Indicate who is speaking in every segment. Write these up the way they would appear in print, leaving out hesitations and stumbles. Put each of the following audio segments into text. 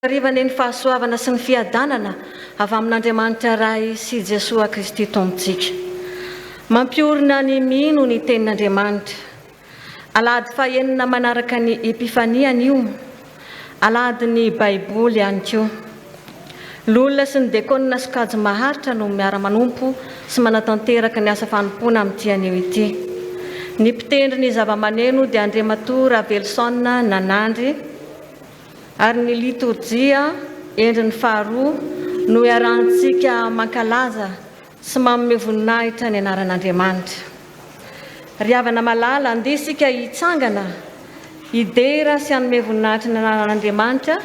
Speaker 1: Arivany ny fahasoavana sy ny fiadanana avy amin'Andriamanitra Ray sy Jesosy Kristy Tompontsika. Mampiorina ny MINO ny tenin'Andriamanitra. Alahady fahaenina manaraka ny epifaniany io. Alahady ny Baiboly ihany koa. Lolona sy ny dekona sokajy maharitra no miara-manompo sy manatanteraka ny asa fanompoana amin'ity anio ity. Ny mpitendry ny zava-maneno dia Andriamatoa Ravelson Nanandry. Ary ny liturgia endriny faharoa no iarantsika mankalaza sy manome voninahitra ny anaran'Andriamanitra. Riavana malala andesika hitsangana, hidera sy hanome voninahitra ny anaran'Andriamanitra.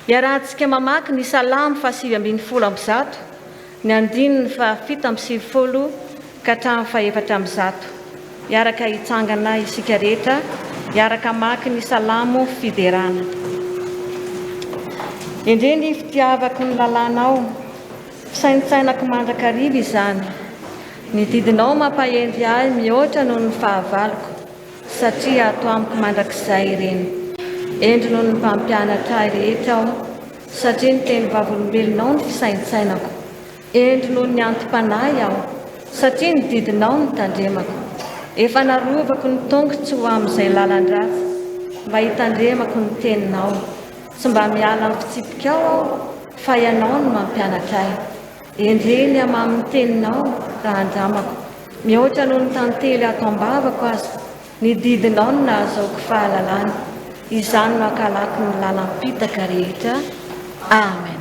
Speaker 1: Iarantsika mamaky ny Salamo 570, ny andininy 770 ka hatramin'ny 400. Iaraka hitsangana isika rehetra, iaraka maky ny Salamo fiderana. Indreny fitiavako ny lalànao, fisaintsainako mandrakariva izany. Ny didinao mampahendry ahy mihoatra noho ny fahavaloko, satria ato amiko mandrakizay ireny. Endry noho ny mpampianatra ahy rehetra aho, satria ny teny vavolombelonao ny fisaintsainako. Endry noho ny antom-panahy aho, satria ny didinao ny tandremako. Efa narovako ny tongotsy ho amin'izay lalan-dratsy, mba hitandremako ny teninao. Tsy mba miala amin'ny fitsipikao aho, fa ianao no mampianatra ahy. Endreny amin'ny teninao raha andramako. Mihoatra noho ny tantely ato ambavako azy, ny didinao no nahazoako fahalalana. Izany no ankalako ny lalam-pitaka rehetra. Amen.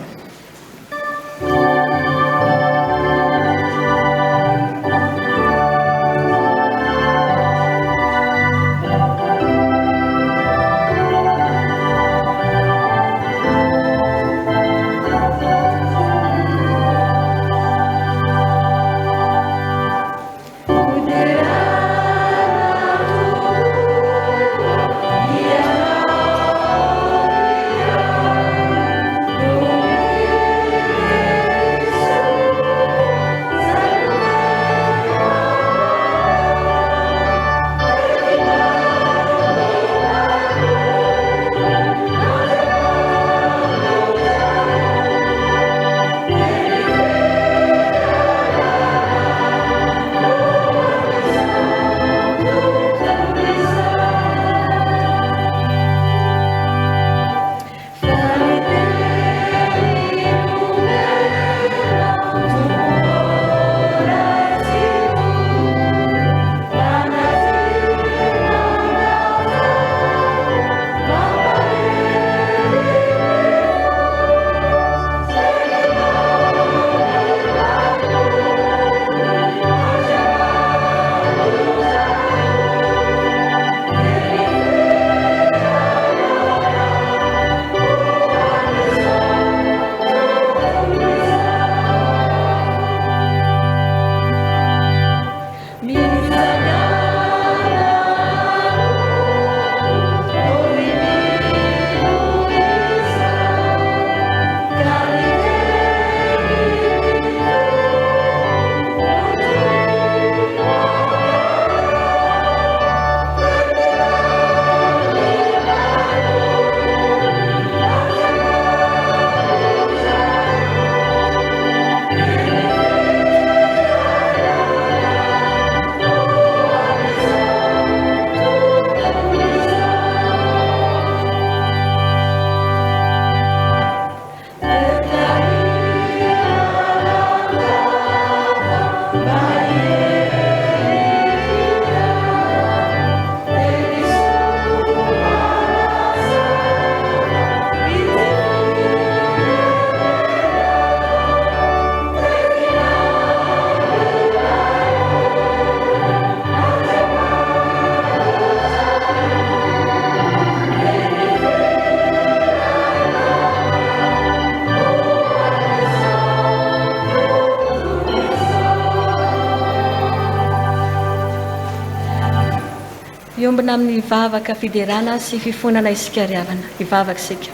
Speaker 1: Iombina amin'ny vavaka fiderana sy fifonana isika riavana, ivavaka isika.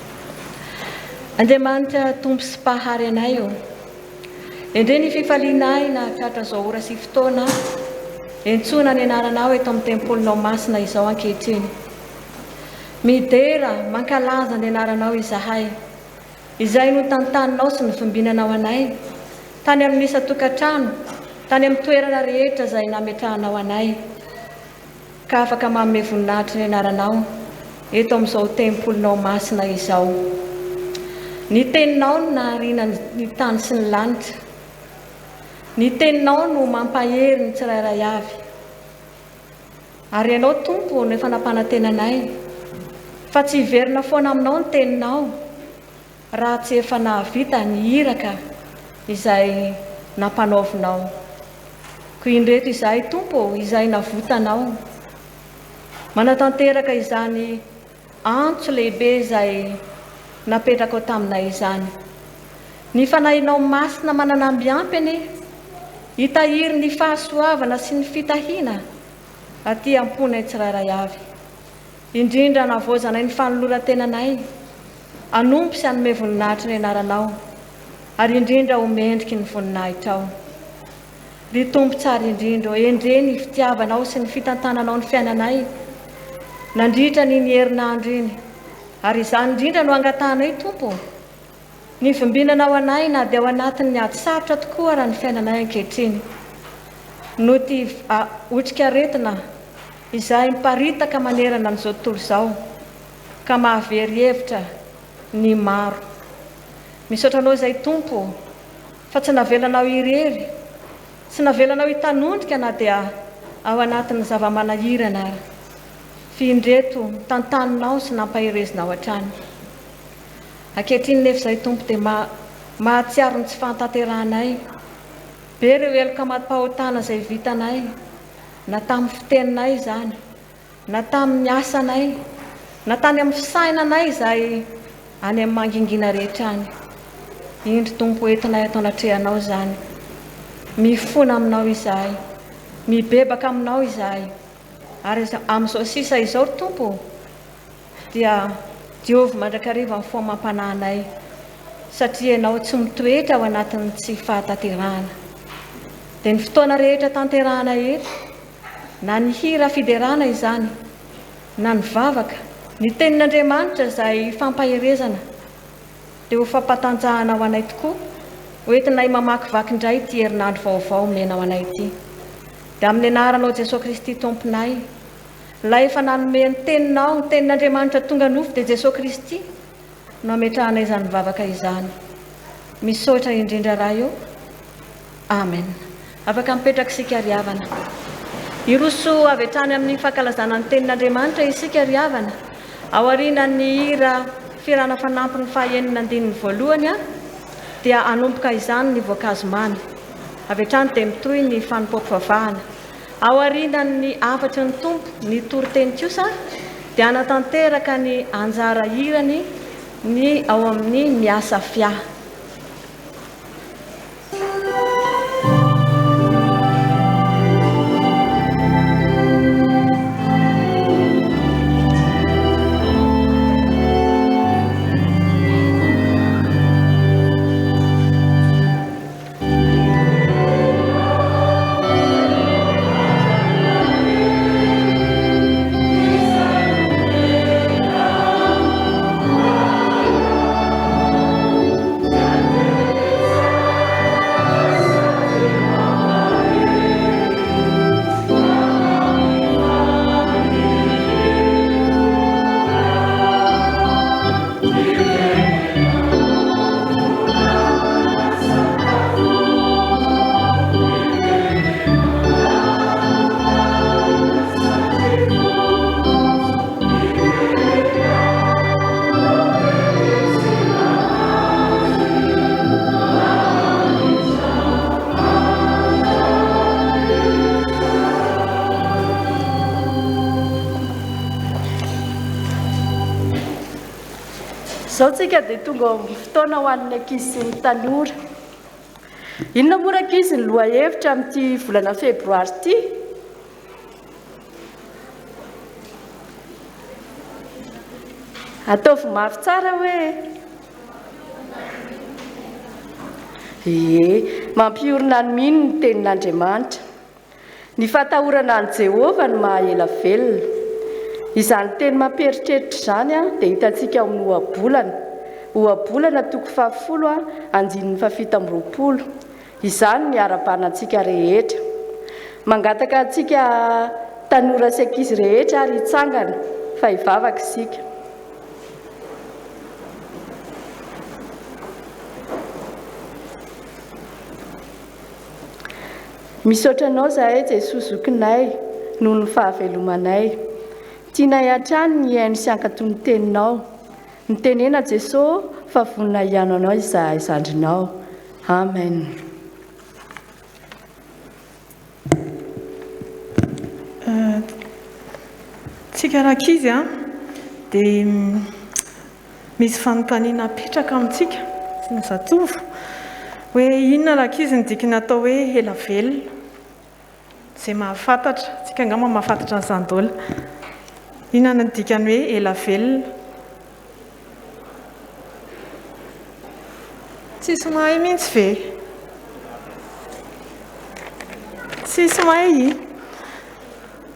Speaker 1: Andriamanitra tompo sy mpahary anay io. Indray ny fifalianay na tratra zao ora sy fotoana, entsona ny anaranao eto amin'ny tempolinao masina izao ankehitriny. Midera mankalaza ny anaranao izahay, izay no tantaninao sy ny fimbinanao anay tany amin'ny isa-tokantrano, tany amin'ny toerana rehetra izay nametrahanao anay, ka afaka manome voninahitra ny anaranao eto amin'izao tempolinao masina izao. Ny teninao no nahariana ny tany sy ny lanitra, ny teninao no mampahery ny tsirairay avy. Ary ianao Tompo no efa nampanantenanay, fa tsy hiverina foana aminao ny teninao raha tsy efa nahavita ny iraka izay nampanaovinao. Ko indreto izay Tompo izay navotanao, manatanteraka izany antso lehibe izay napetraka ao taminay izany. Ny fanahinao masina mananambiampy hitahiry ny fahasoavana sy ny fitahiana aty amponay tsirairay avy. Indrindra navozanay ny fanoloran-tenanay, anompo sy anome voninahitra ny anaranao, ary indrindra homendriky ny voninahitrao. Ry Tompo tsara indrindra, endre ny fitiavanao sy ny fitantananao ny fiainanay nandritra ny herinandro iny, ary izany indrindra no angatanay Tompo. Ny fimbinanao anay na dia ao anatin'ny ady sarotra tokoa raha ny fiainanay ankehitriny, no ty otrika aretina izay miparitaka manerana n'izao tontolo izao, ka mahavery hevitra ny maro. Misaotra anao izay Tompo, fa tsy navelanao irery, tsy navelanao hitanondrika na dia ao anatin'ny zava-manahirana, fi indreto tantaninao sy nampaherezinao hatrany. Ankehitriny nefa izay Tompo dia mahatsiaro ny tsy fantanteranay, be ireo eloka matim-pahotana izay vitanay, na tamin'ny fiteninay izany, na tamin'ny asanay, na tany amin'ny fisainanay izay any amin'ny mangingina rehetra any. Indry Tompo entinay atao anatrehanao izany, mifona aminao izahay, mibebaka aminao izahay, ary amin'izao sisa izao Tompo dia Jehovah mandrakariva amin'ny foamam-panahinay, satria ianao tsy mitoetra ao anatin'ny tsy fahatanterahana. Dia ny fotoana rehetra tanterahana eto, na ny hira fiderana izany, na ny vavaka, ny tenin'Andriamanitra izay fampaherezana, dia ho fampatanjahana ao anay tokoa, hoentinay mamakivaky indray ty herinandro vaovao menao anay ity. Dia amin'ny anaranao Jesosy Kristy Tomponay, ilay efa nanome ny teninao, ny tenin'Andriamanitra tonga nofo dia Jesosy Kristy no ametrahanay izany vavaka izany. Misaotra indrindra raha eo. Amen. Afaka mipetraka isika ry havana. Iroso avy hatrany amin'ny fankalazana ny tenin'Andriamanitra isika ry havana. Ao aorian'ny hira firana fanampy ny fahaenina andininy voalohany dia anomboka izany ny voankazo mamy. Avy hatrany dia mitohy ny fanompom-pivavahana. Ao aorian'ny afatry ny Tompo ny Toriteny kosa dia anatanteraka ny anjara hirany ny ao amin'ny miasa fia.
Speaker 2: Zao tsika dia tonga amin'ny fotoana ho an'ny ankizy sy ny tanora. Inona moa ankizy ny lohahevitra amin'ity volana Febroary ity? Ataovy mafy tsara hoe mampiorina ny MINO ny tenin'Andriamanitra. Ny fatahorana an' Jehovah no mahaela velona. Izany teny mamperitreritra izany dia hitantsika amin'ny ohabolana oabolana toko 10 andinin'ny 17 izany ny ara-panantsika rehetra mangataka antsika tanora sy ankizy rehetra ary hitsangana fa hivavaka isika. Misaotranao zahay Jesosy zokinay noho ny fahavelomanay. Tianay hatrany ny haino sy hankatony teninao. Nitenena Jesosy fa vonina hiano anao izahay zandrinao. Amen.
Speaker 3: Tsika rakizy dia misy fanontaniana petraka amintsika sy ny zatovo hoe inona rakizy ny dikany atao hoe ela velona izay mahafantatra tsika angamba mahafantatra ny zandola inona ny dikany hoe ela velona tsisy mahay mihitsy ve tsisy mahay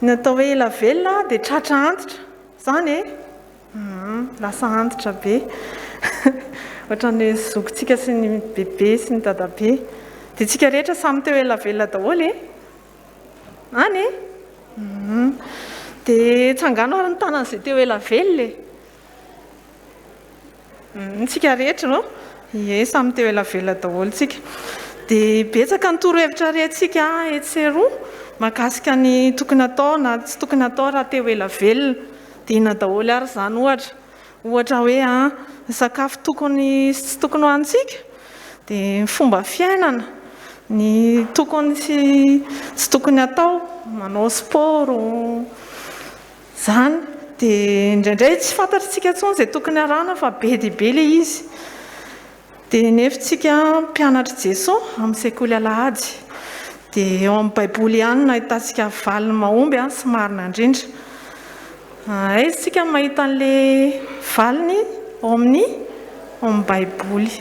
Speaker 3: natao hoe ela velona dia tratra antitra zany lasa antitra be ohatran'ny hoe zokintsika sy ny bebe sy ny dadabe dia tsika rehetra samy teo ela velona daholo any dia tsangano ary ny tanan'izay teo ela velona tsika rehetra no samy teo ela velona daholo tsika dia betsaka ny torohevitra rehentsika etseroa mahakasika ny tokony atao na tsy tokony atao raha teo ela velona dia ina daholo ary zany ohatra hoe sakafo tokony tsy tokony ho antsika dia fomba fiainana ny tokony tsy tokony atao manao sport zany dia indraindray tsy fantatritsika intsony izay tokony arahana fa be dia be ilay izy dia nefitsika mpianatra Jesosy amin'ny sekoly Alahady dia eo amin'ny baiboly ihany no ahitantsika valiny mahomby sy marina indrindra aizitsika mahita an'ilay valiny ao amin'ny baiboly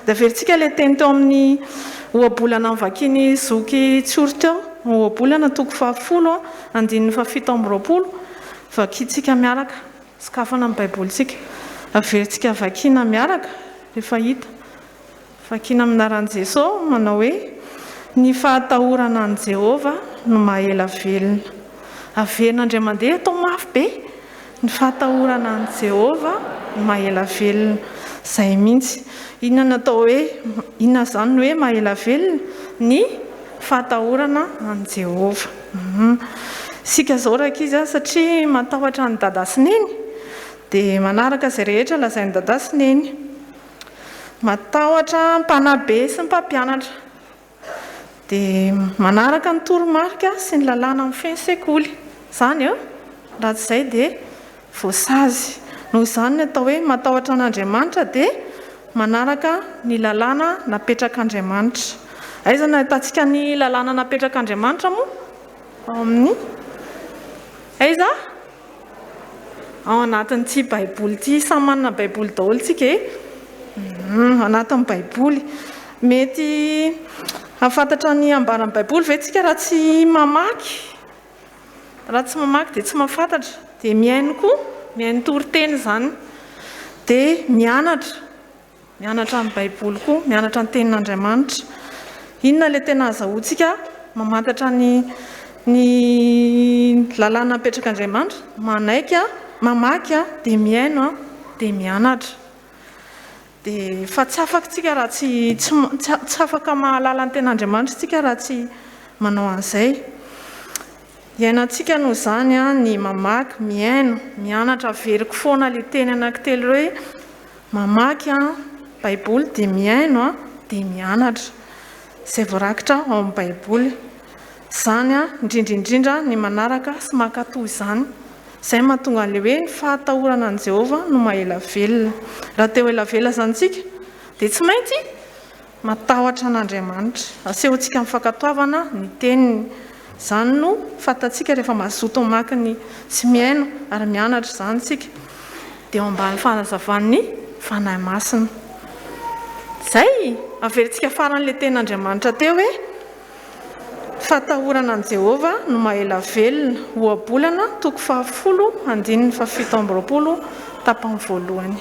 Speaker 3: dia averintsika ilay teny teo amin'ny oabolana mivakiny zoky tsoro teo oabolana toko 10 andinin'ny 17 vakintsika miaraka sokafana amin'ny baiboly tsika averintsika vakina miaraka rehefa hita vakina aminaran'i Jesosy manao hoe ny fahatahorana an' Jehova no mahela velona averin'Andriamandeha atao mafy be ny fahatahorana an' Jehova no mahela velona izay mihitsy inona natao hoe inona zany no hoe mahela velona ny fahatahorana an' Jehova sika zao rakizy satria matahotra ny dada sy neny dia manaraka izay rehetra lazain'ny dada sy neny matahotra mpanabe sy ny mpampianatra dia manaraka ny toromarika sy ny lalàna amin'ny feny sekoly zany raha tsy izay dia voasazy noho izany ny atao hoe matahotra an'Andriamanitra dia manaraka ny lalàna napetrak'Andriamanitra aiza no ahitantsika ny lalàna napetrak'Andriamanitra moa ao amin'ny aiza ao anatin'ity baiboly ity samy manana baiboly daholo tsika anatin'ny baiboly mety afantatra ny ambaran'ny baiboly ve tsika raha tsy mamaky dia tsy mahafantatra dia mihaino koa mihaino toriteny zany dia mianatra amin'ny baiboly koa mianatra ny tenin'Andriamanitra inona ilay tena azahoantsika mamantatra ny lalàna napetrak'Andriamanitra mamaky dia mihaino dia mianatra dia fa tsy afaka tsika raha tsy afaka mahalala ny ten'Andriamanitra tsika raha tsy manao an'izay iainantsika noho izany ny mamaky mihaino mianatra veriko foana ilay teny anankitelo hoe mamaky baiboly dia mihaino dia mianatra izay voarakitra ao amin'ny baiboly izany indrindraindrindra ny manaraka sy mankatoy izany izay mahatonga an'ilay hoe ny fahatahorana an' Jehova no mahela velona raha teo ela velona zanytsika dia tsy maintsy matahotra an'Andriamanitra asehontsika mifankatoavana ny teniny izany no fantatsika rehefa mazoto mamaky ny sy mihaino ary mianatra zany tsika dia ao ambany fanazavan'ny fanahy masina izay averintsika faran'ilay ten'Andriamanitra teo hoe fahatahorana an' Jehova no mahela velona oabolana toko 10 andinin'ny 17 tapany voalohany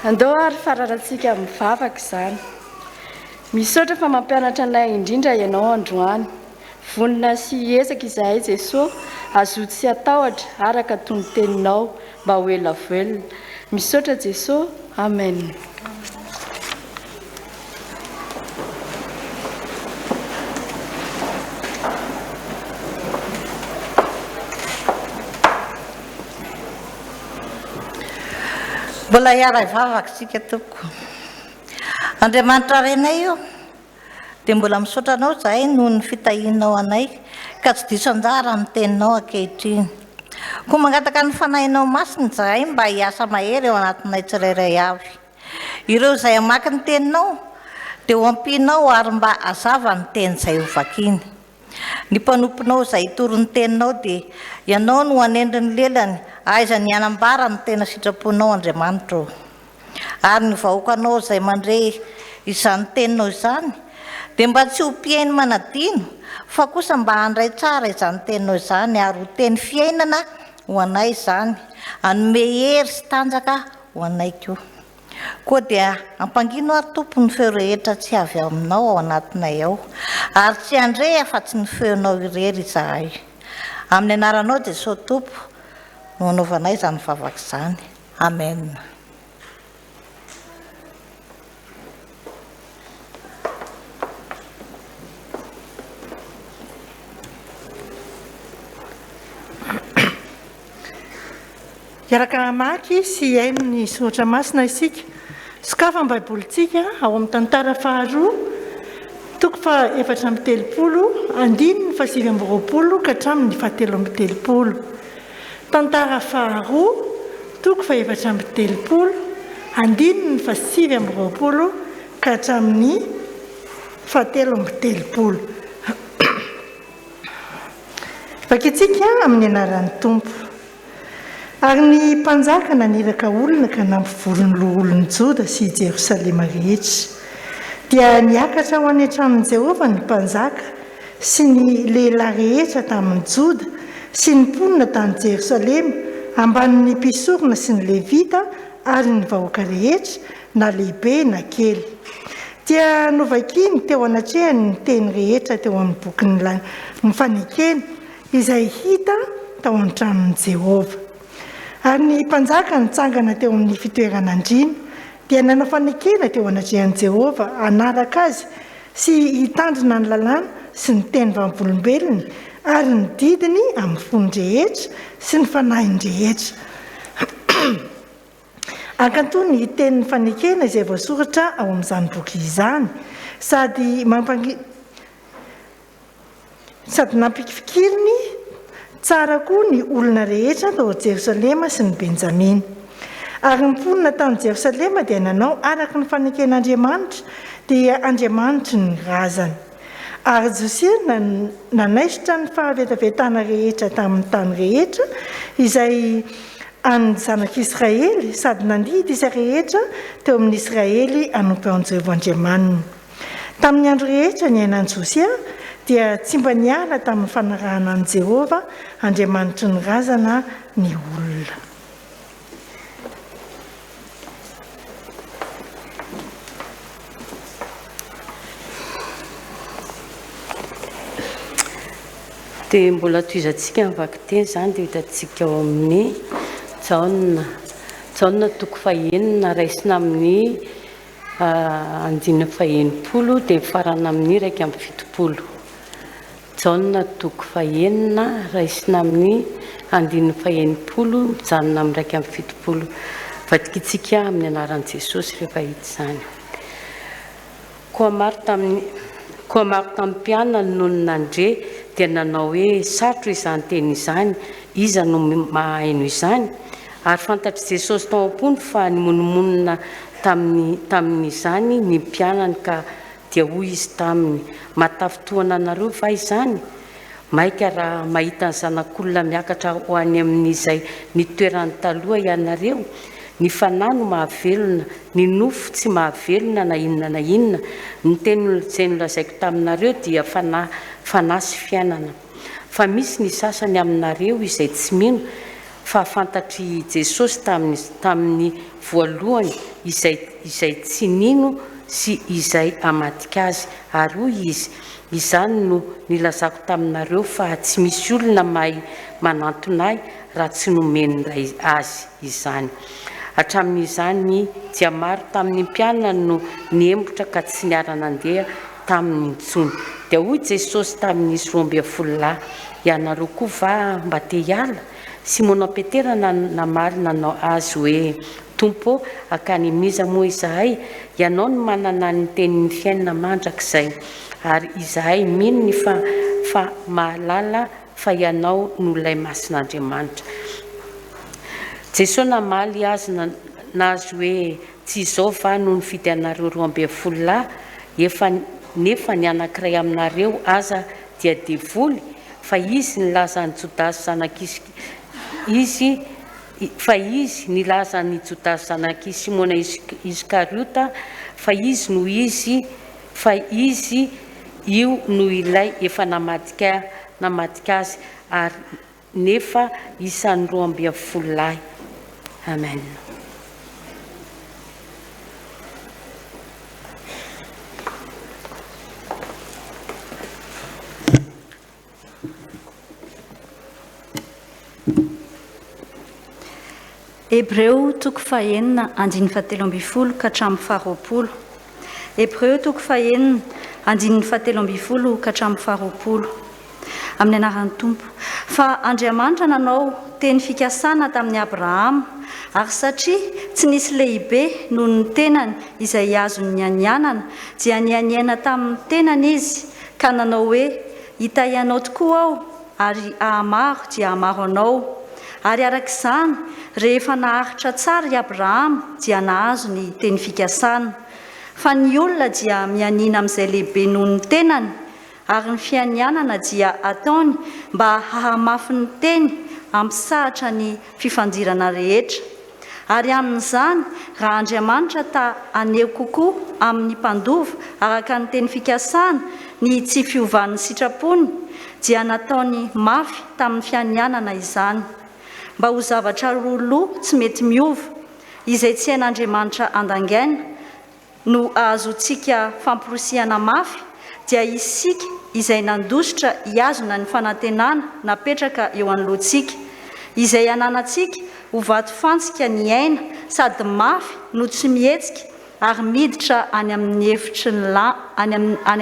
Speaker 2: andao ary fararatsika mivavaka izany misaotra fa mampianatra anay indrindra ianao androany vonina sy ezaka izahay Jesosy azoto sy atahotra araka toy ny teninao mba ho ela velona misaotra Jesosy amen.
Speaker 4: Mbola hiara ivavaka sika tompoko. Andriamanitra renay io dia mbola misaotra anao zahay noho ny fitahinao anay ka tsy diso anjara amin'ny teninao ankehitriny. Koa mangataka ny fanahinao masiny zahay mba hiasa mahery eo anatinay tsirairay avy. Ireo izay hamaky ny teninao dia ho ampinao ary mba hazava ny teny izay ho vakiny. Ny mpanomponao izay hitoro ny teninao dia ianao no hanendry ny lelany aiza ny hanambara ny tena sitraponao Andriamanitra. Ary ny vahoakanao izay mandre izany teninao izany dia mba tsy ho mpiainy manadino fa kosa mba handray tsara izany teninao izany ary ho teny fiainana ho anay izany, hanome hery sy tanjaka ho anay koa. Koa dia ampangino ary tompo ny feo rehetra tsy avy aminao ao anatinay ao ary tsy handre afa-tsy ny feonao irery izahay. Amin'ny anaranao Jesosy tompo no anaovanay izany vavaka izany. Amen.
Speaker 3: Araka maky sy haino ny soratra masina isika. Sokafa ny baibolitsika ao amin'ny tantara faharoa toko fa 430 andininy fa 720 ka hatramin'ny 730. Tantara faharoa toko fa 430 andininy fa 720 ka hatramin'ny 730. Vakitsika amin'ny anaran'ny Tompo. Ary ny mpanjaka naniraka olona ka nampivorony loholon'ny Joda sy Jerosalema rehetra. Dia niakatra ho any an-tranon'i Jehova ny mpanjaka sy ny lehilahy rehetra tamin'ny Joda sy ny mponina tany Jerosalema ambanin'ny mpisorona sy ny levita ary ny vahoaka rehetra na lehibe na kely. Dia novakiny teo anatrehany ny teny rehetra teo amin'ny bokin'ny mifanekena izay hita tao an-tranon'i Jehova. Ary ny mpanjaka nitsangana teo amin'ny fitoeran'andriana dia nanao fanekena teo anatrehany Jehova anaraka azy sy hitandrina ny lalàna sy ny teny vavolombelony ary ny didiny amin'ny fony rehetra sy ny fanahiny rehetra. Akanto ny tenin'ny fanekena izay voasoratra ao amin'izany boky izany sady nampifikiriny tsara koa ny olona rehetra tao Jerosalema sy ny Benjamina. Ary ny mponina tany Jerosalema dia nanao araka ny faneken'Andriamanitra dia Andriamanitra ny razany. Ary Josia nanaisotra ny fahavetavetana rehetra tamin'ny tany rehetra izay any zanak'Israely sady nandidy izy rehetra teo amin'ny Israely hanompo an'Jehova Andriamanina. Tamin'ny andro rehetra ny ainan'i Josia dia tsy mba niala tamin'ny fanarahana an'i Jehova Andriamanitra ny razana ny olona.
Speaker 5: Dia mbola toizantsika mivaky teny izany dia hitantsika ao amin'ny Jaona toko fahaenina raisina amin'ny 9:40 dia mifarana amin'ny 1:70. Jaona toko fahaenina raisina amin'ny 9:40 mijanona amin'ny 1:70. Vadikitsika amin'ny anaran'i Jesosy rehefa hita izany. Koa maro tamin'ny mpianana noho ny nandre dia nanao hoe sarotro izany teny izany, iza no mahaino izany. Ary fantatry Jesosy tao am-pony fa nymonomonina tamin'izany ny mpianany ka dia hoy izy taminy, matafotoana anareo va izany? Maika raha mahita ny zanak'olona miakatra ho any amin'izay nitoerany taloha ianareo. Ny fanahy no mahavelona, ny nofo tsy mahavelona na inona na inona. Ny teny izay nolazaiko taminareo dia fanahy sy fiainana. Fa misy ny sasany aminareo izay tsy mino fa fantatry Jesosy tamin'ny voalohany izay tsy nino sy izay amatika azy ary hoy izy izany no nilazako taminareo fa tsy misy olona mahay manantonay raha tsy nomenilay azy izany hatramin'izany dia maro tamin'ny mpianana no niembotra ka tsy niara-nandeha tamin'ny ntsony dia hoy Jesosy tamin'izy 12 ianareo koa va mba te hiala Simona Petera namaly nanao azy hoe Tompo akany miza moa izahay ianao no manana ny tenin'ny fiainana mandrakizay ary izahay mino ny fa mahalala fa ianao no ilay masin'Andriamanitra. Jesosy namaly azy nazy hoe tsy izao va no nifidy anareo 12 nefa ny anankiray aminareo aza dia devoly fa izy nilaza ny Jodasy zanak'isy fa izy nilaza ny Jodasy zanak'isy Simona Iskariota fa izy io no ilay efa namadika azy ary nefa isan'ny 12 lahy. Amen.
Speaker 6: Hebreo toko fahenina andin'ny 17 ka hatramin'ny 20. Hebreo toko fahenina andin'ny 17 ka hatramin'ny 20. Amin'ny anaran'ny Tompo. Fa Andriamanitra nanao teny fikasana tamin'ny Abrahama ary satria tsy nisy lehibe noho ny tenany izay azony nianianana dia nianiana tamin'ny tenany izy ka nanao hoe hita ianao tokoa aho ary ahamaro dia ahamaro anao. Ary arak'izany rehefa naharitra tsara i Abrahama dia nahazo ny teny fikasana. Fa ny olona dia mianina amin'izay lehibe noho ny tenany ary ny fianianana dia ataony mba hahamafy ny teny ampysahatra ny fifandirana rehetra. Ary amin'izany raha Andriamanitra ta aneo kokoa amin'ny mpandova araka ny teny fikasana ny tsy fiovan'ny sitrapony dia nataony mafy tamin'ny fianianana izany. Mba ho zavatra roaloha tsy mety miova izay tsy hain'Andriamanitra andangaina no ahazontsika famporosiana mafy dia isika izay nandositra hiazona ny fanantenana napetraka eo anoloantsika izay ananantsika ho vato fantsika ny aina sady mafy no tsy mihetsika ary miditra any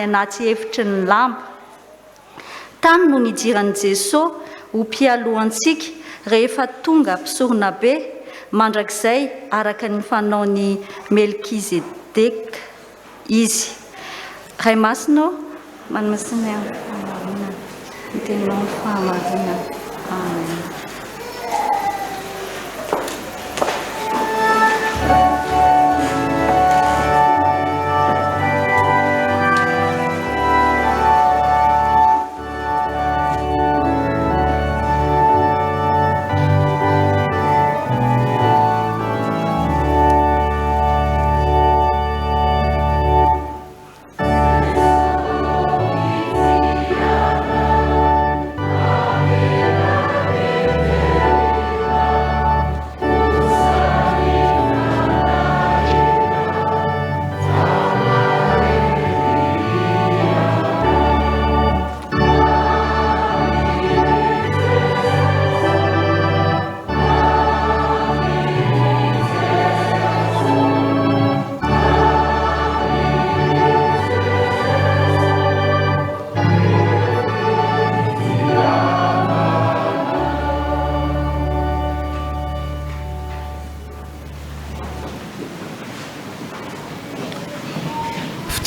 Speaker 6: anaty efitry ny lamba. Tany no nidiran'i Jesosy ho mpialohantsika rehefa tonga mpisorona be mandrakizay araka ny fanaony Melkizedeka izy. Ray masino manomasina ny teninao ny fahamarina. Amen.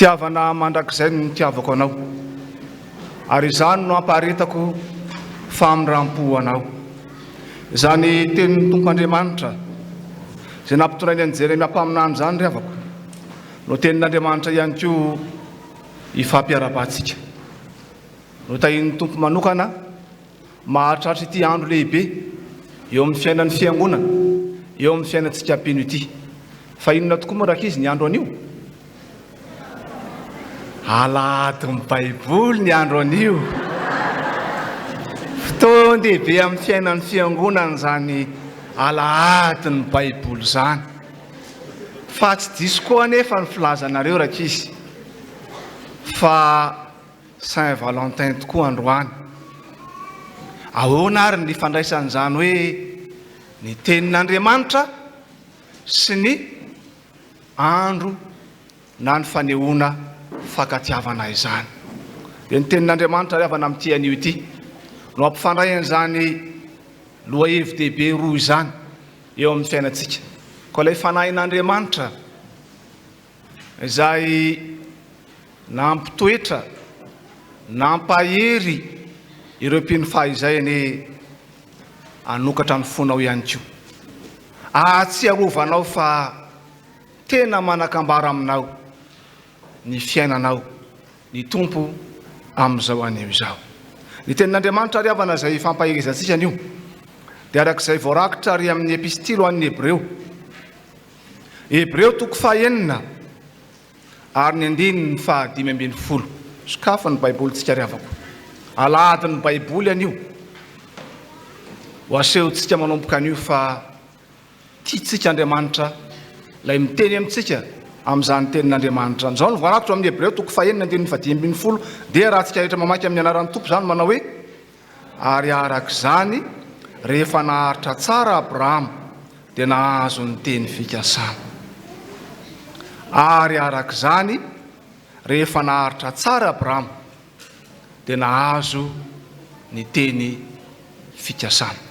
Speaker 7: Fitiavana mandrakizay no nitiavako anao ary izany no ampaharetako faminram-po anao. Izany tenin'ny Tompoandriamanitra izay nampitorainy an'i Jeremia hampaminany izany ry havako no tenin'Andriamanitra ihany koa ifampiara-pahatsika. No tahin'ny Tompo manokana mahatratra ity andro lehibe eo amin'ny fiainan'ny fiangonana, eo amin'ny fiainantsika mpino ity. Fa inona tokoa moa raka izy ny andro anio? Alahady ny Baiboly ny andro anio. Fotoan-dehibe amin'ny fiainan'ny fiangonana zany alahady ny Baiboly zany. fa tsy diso koa nefa ny filazanareo raka izy fa Saint Valentin tokoa androany. Ahoana ary ny fandraisan'izany hoe ny tenin'Andriamanitra sy ny andro na ny fanehoana fakatiavana izany. Dia ny tenin'Andriamanitra ry havana amin'ity anio ity no ampifandray an'izany loha hevi-dehibe roa izany eo amin'ny fiainantsika. Koa ilay fanahin'Andriamanitra izay nampitoetra nampahery ireo mpino fahizayany anokatra ny fonao ihany koa. Ahatsiarovanao fa tena manakambara aminao ny fiainanao ny tompo amin'izao anio izao. Ny tenin'Andriamanitra ry havana izay fampaherizantsika anio dia arak'izay voarakitra ry amin'ny epistily ho an'ny Hebreo. Hebreo 9 ary ny 5:5. Sokafa ny baibolintsika ry havako. Alahady ny baiboly anio. Ho asehontsika manomboka anio fa tiatsika Andriamanitra lay miteny amintsika amin'izany tenin'Andriamanitra. Izao ny voarakitra amin'ny Hebreo 9:5 dia raha tsika rehetra mamaky amin'ny anaran'ny tompo izany manao hoe ary arak'izany rehefa naharitra tsara Abrahama dia nahazo ny teny fikasana. Ary arak'izany rehefa naharitra tsara Abrahama dia nahazo ny teny fikasana.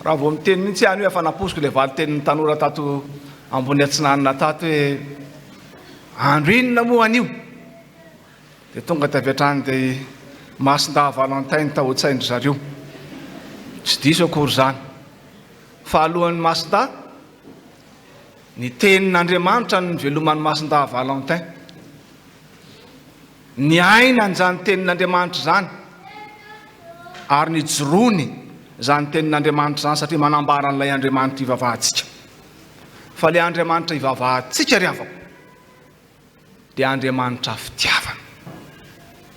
Speaker 7: Raha vao miteny mihitsy ihany hoe efa naposiko ilay valy tenin'ny tanora tato ambony atsinanana tato hoe andro inona moa anio dia tonga tavy hatrany dia masin-daha Valentin taho-tsaindry zareo. Tsy diso akory izany fa alohan'ny masin-daha ny tenin'Andriamanitra ny veloman'ny masin-daha Valentin. Ny aina n'izany tenin'Andriamanitra izany ary ny jorony izany tenin'Andriamanitra izany satria manambara n'ilay Andriamanitra ivavahantsika. Fa ilay Andriamanitra ivavahantsika ry havako dia Andriamanitra fitiavana.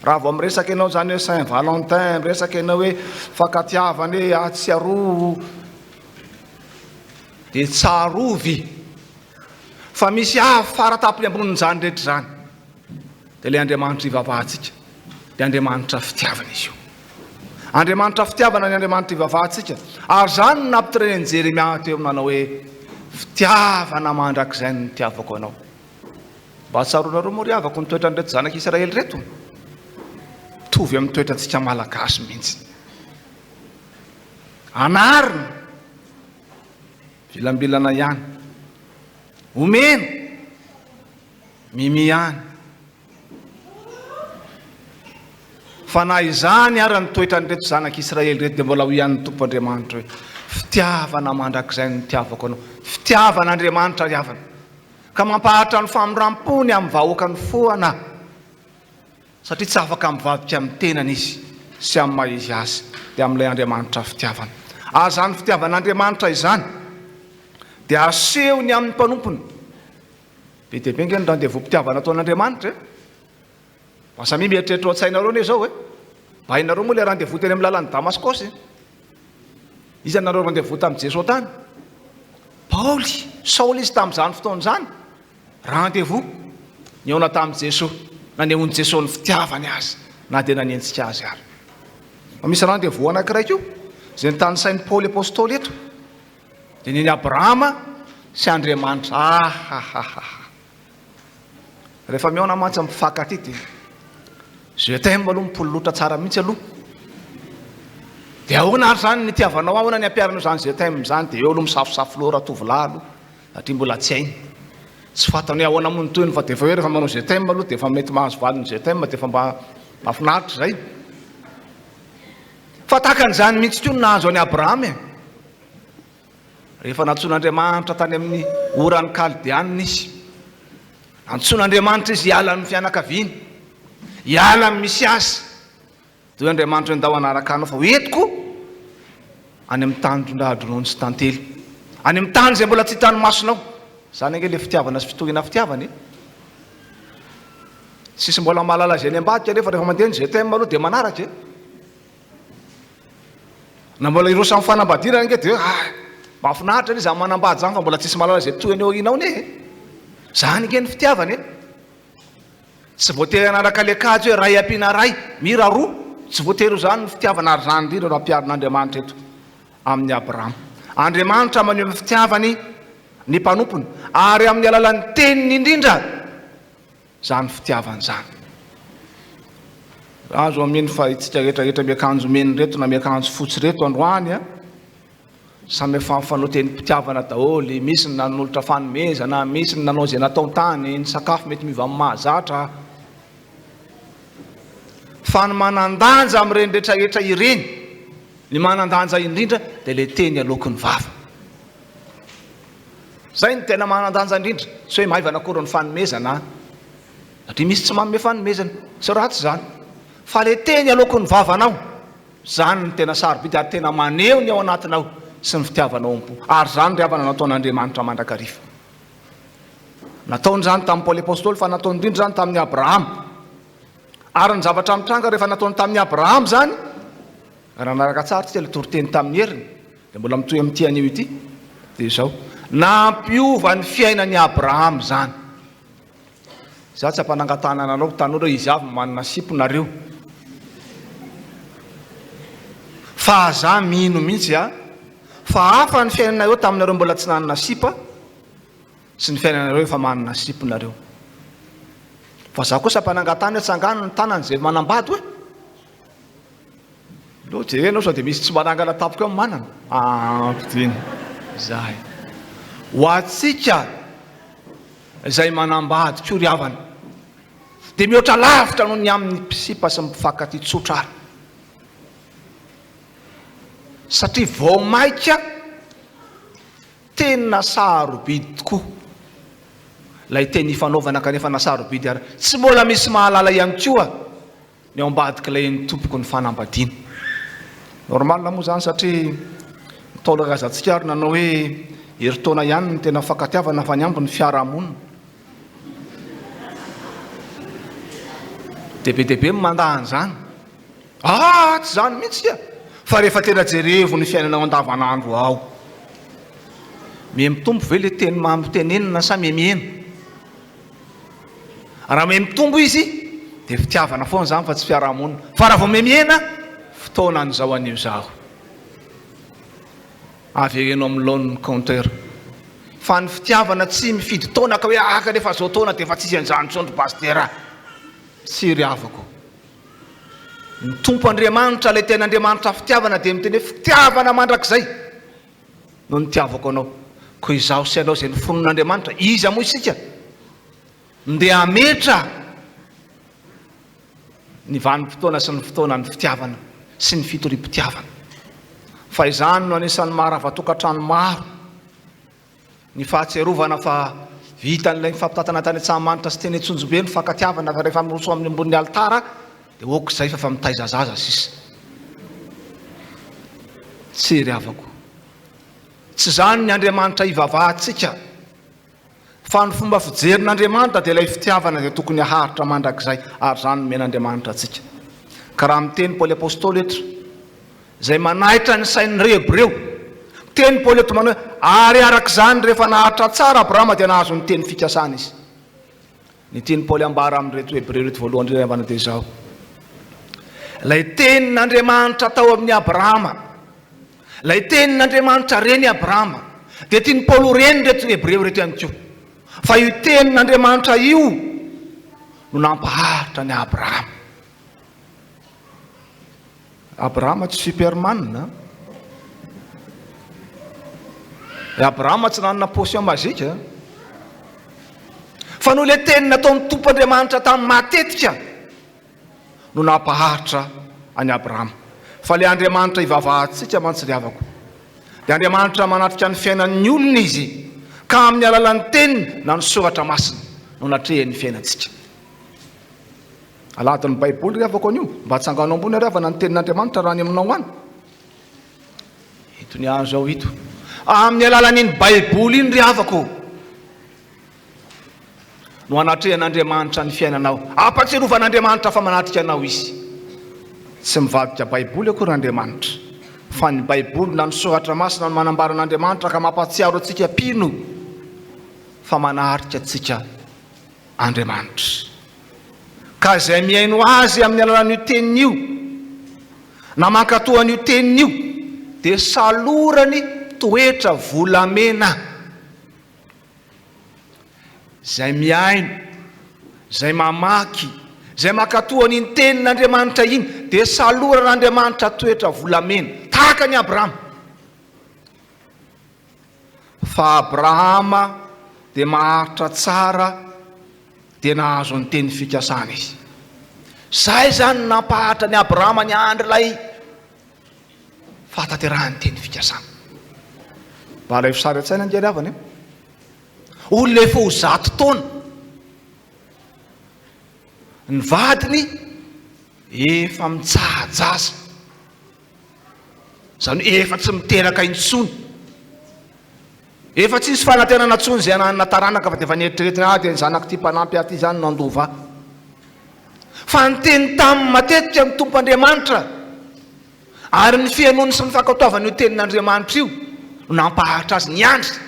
Speaker 7: Raha vao miresaka ianao izany hoe Saint Valentin, miresaka ianao hoe fakatiavana hoe atsiaro dia tsarovy fa misy faratapony ambonin'izany rehetra izany dia ilay Andriamanitra ivavahantsika dia Andriamanitra fitiavana izy io. Andriamanitra fitiavana ny Andriamanitra ivavahantsika. Ary izany no nampitoren'i Jeremia teo manao hoe fitiavana mandrakizay ny nitiavako anao. Mba tsaronareo moa ry havako ny toetran'ireto zanaka Israely reto. Tovy amin'ny toetrantsika malagasy mihitsy. Anarina vilambilana ihany, omeno mimi ihany. Fa na izany ary ny toetran'ireto zanaka Israely reto dia mbola ho ihan'ny Tompo Andriamanitra hoe fitiavana mandrakizay ny nitiavako anao. Fitiavana Andriamanitra ry havana ka mampahatra ny famindrampony amin'ny vahoaka ny foana satria tsy afaka mivadika amin'ny tenany izy sy amin'ny maha izy azy dia amin'ilay Andriamanitra fitiavana. Azany fitiavan'Andriamanitra izany dia asehony amin'ny mpanompony. Be dia be nge ny randevoa-pitiavana ataon'Andriamanitra e. Masa mieritreritra ao an-tsainareo anie izao hoe mba hainareo moa ilay randevoa teny amin'ny lalan'ny Damaskosy. Izy anareo randevoa tamin'i Jesosy tany. Paoly, Saoly izy tamin'izany fotoan'izany randevoa niaona tamin'i Jesosy, nanehoan'i Jesosy ny fitiavany azy na dia nanentsika azy ary. Misy randevoa anankiray koa izay nitany sain'i Paoly apôstôly eto dia neny Abrahama sy Andriamanitra. Rehefa miaona mantsy mifankaty dia je t'aime aloha mipololotra tsara mihitsy aloha. Dia ahoana ary izany nitiavanao, ahoana ny ampiaranao izany je t'aime izany dia eo aloha misafosafo loha raha tovolahy aloha satria mbola tsy hainy. Tsy fantany hoe ahoana moa ny toyny fa dia efa hoe rehefa manao je t'aime aloha dia efa mety mahazo valiny je t'aime dia efa mba mahafinaritra izay. Fa tahaka an'izany mihitsy koa no nahazo any Abrahama. Rehefa nantsoin'Andriamanitra tany amin'ny oran'ny Kaldeanina izy, antsoin'Andriamanitra izy hiala amin'ny fianakaviany, hiala amin'ny misy azy. Dia Andriamanitra ndao anaraka anao fa hoentiko any amin'ny tany tondahadronao sy tantely, any amin'ny tany izay mbola tsy hitany masonao. Izany ange ilay fitiavana sy fitohina fitiavana. Sisy mbola mahalala izay any ambadika nefa rehefa mandeha ny je t'aime aloha dia manaraka e. Na mbola ireo samy fanambadiana ange dia mahafinaritra izy amin'ny manambady zany fa mbola tsisy malala zay toy aneo inao ne zany ke ny fitiavana e tsy voatery anaraka le kajy hoe ray ampiana ray mira roa tsy voatery zany ny fitiavana ary zany indrindra no ampiarin'Andriamanitra eto amin'ny Abrahama. Andriamanitra maneho amin'ny fitiavany ny mpanompony ary amin'ny alalan'ny teniny indrindra zany fitiavana zany. Azo aminy fa itsika rehetrarehetra miakanjo meny reto na miakanjo fotsy reto androany a samy efa mifanao teny mpitiavana daholy, misy ny nanolotra fanomezana, misy ny nanao zay natao tany, ny sakafo mety miova amin'ny mahazatra. Fa ny manandanja amin'ireny rehetrarehetra ireny, ny manandanja indrindra dia le teny alokon'ny vava. Zay ny tena manandanja indrindra, tsy hoe maivana akory ny fanomezana, satria misy tsy manome fanomezana, tsy ratsy zany. Fa le teny alokon'ny vavanao, zany ny tena sarobidy ary tena maneho ny ao anatinao sy ny fitiavanao am-po. Ary zany ry havana nataon'Andriamanitra mandrakariva. Nataony zany tamin'ny Paoly apôstôly fa nataony indrindra zany tamin'ny Abrahama. Ary ny zavatra mitranga rehefa nataony tamin'ny Abrahama zany, raha naraka tsara tsika le toriteny tamin'ny heriny, dia mbola mitohy amin'ity anio ity, dia izao. Nampiova ny fiainan'ny Abrahama zany. Za tsy ampanangatana anareo tanora izy avy manana siponareo. Fa za mino mihitsy fa hafa ny fiainanareo taminareo mbola tsy nanana sipa sy ny fiainanareo efa manana siponareo. Fa za kosa ampanangatana tsangano ny tanany zay manambady hoe lo jerenao sao dia misy tsy manangana tapoka eo manana pitiny zay ho atsika izay manambady koa ry havana dia mihoatra lavitra noho ny amin'ny mpisipa sy mifankaty tsotra ary satria vao maika tena sarobidy tokoa lay teny ifanaovana kanefa nasarobidy ary tsy mbola misy mahalala ihany koa ny ao ambadika ilay ny tompoko ny fanambadiana. Normal moa zany satria nitaolaka azantsika ary nanao hoe heritaona ihany ny tena fankatiavana fa ny ambo ny fiarahamonina. Debe mandahany zany. Tsy zany mihitsy fa rehefa tena jerevo ny fiainanao andavanandro ao. Mitombo ve le teny mampitenenina sa miemihena? Raha mitombo izy dia fitiavana foana zany fa tsy fiarahamonina. Fa raha vao miemihena fotoana an'izao anio zao. Averenao amin'ny laon'ny compteur. Fa ny fitiavana tsy mifidy taona ka hoe aka rehefa zao taona dia efa tsisy an'izany tsondro pastera. Tsy ry havako. Ny tompo Andriamanitra ilay tena Andriamanitra fitiavana dia miteny fitiavana mandrakizay no nitiavako anao. Koa izaho sy anao izay nofonon'Andriamanitra iza moa isika ndeha hametra ny vanim-potoana sy ny fotoana ny fitiavana sy ny fitorim-pitiavana. Fa izany no anisan'ny maharava-tokantrano maro ny fahatserovana fa vitan'ilay fampitatana tany Antsahamanitra sy teny Antsonjobe ny fankatiavana fa rehefa miroso amin'ny ambony altara dia oka izay fa mitaiza zaza sisa. Tsy ry havako. Tsy zany ny Andriamanitra ivavahantsika fa ny fomba fijerin'Andriamanitra dia ilay fitiavana dia tokony haharitra mandrakizay ary zany no men'Andriamanitra atsika. Ka raha miteny Paoly apôstôly eto izay manahitra ny sain'ny Hebreo, teny Paoly eto manao hoe ary arak'izany rehefa naharitra tsara Abrahama dia nahazo ny teny fikasana izy. Ny teny Paoly ambara amin'reto Hebreo reto voalohany indrindra avana dia izao. Lay tenin'Andriamanitra tao amin'ny Abrahama, lay tenin'Andriamanitra reny Abrahama, dia tiany Paoly reny reto Hebreo reto ihany koa. Fa io tenin'Andriamanitra io no nampaharitra ny Abrahama. Abrahama tsy superman. Abrahama tsy nanana potion mazika. Fa noho ilay teny nataon'ny tompo Andriamanitra tamin'ny matetika no nampaharitra any Abrahama. Fa ilay Andriamanitra ivavahantsika mantsy ry havako. Dia Andriamanitra manatrika ny fiainan'ny olona izy ka amin'ny alalan'ny teniny na ny soratra masina no natrehany fiainantsika. Alahady ny Baiboly ry havako anio mba tsanganao ambony ry havana ny tenin'Andriamanitra raha ny aminao any. Ito ny azo ao ito. Amin'ny alalan'iny Baiboly iny ry havako no anatrehan'Andriamanitra ny fiainanao. Ampatsiarovan'Andriamanitra fa manatrika anao izy. Tsy mivadika Baiboly akory Andriamanitra fa ny baiboly na ny soratra masina no manambaran'Andriamanitra ka mampatsiaro atsika pino fa manaharitra atsika Andriamanitra. Ka izay miaino azy amin'ny alalan'io tenin'io na mankatoan'io tenin'io dia salorany toetra volamena. Izay miaino, izay mamaky, izay mankatoan'iny tenin'Andriamanitra iny dia saloran'Andriamanitra toetra volamena tahaka ny Abrahama. Fa Abrahama dia maharitra tsara dia nahazo ny teny fikasana izy. Zay zany nampahatra ny Abrahama ny andro ilay fahatanterahany teny fikasana. Mba ilay fisary an-tsaina ny diadiavana olona efa ho 100 taona ny vadiny efa mitsahajaza, zany efa tsy miteraka intsony, efa tsisy fanantenana tsony zay nataranaka fa dia efa nieritreretina dia zanako ty mpanampy aty zany nandova. Fa ny teny tamin'ny matetika ny Tompoandriamanitra ary ny fianony sy ny fankatoavana io tenin'Andriamanitra io no nampahatra azy niandry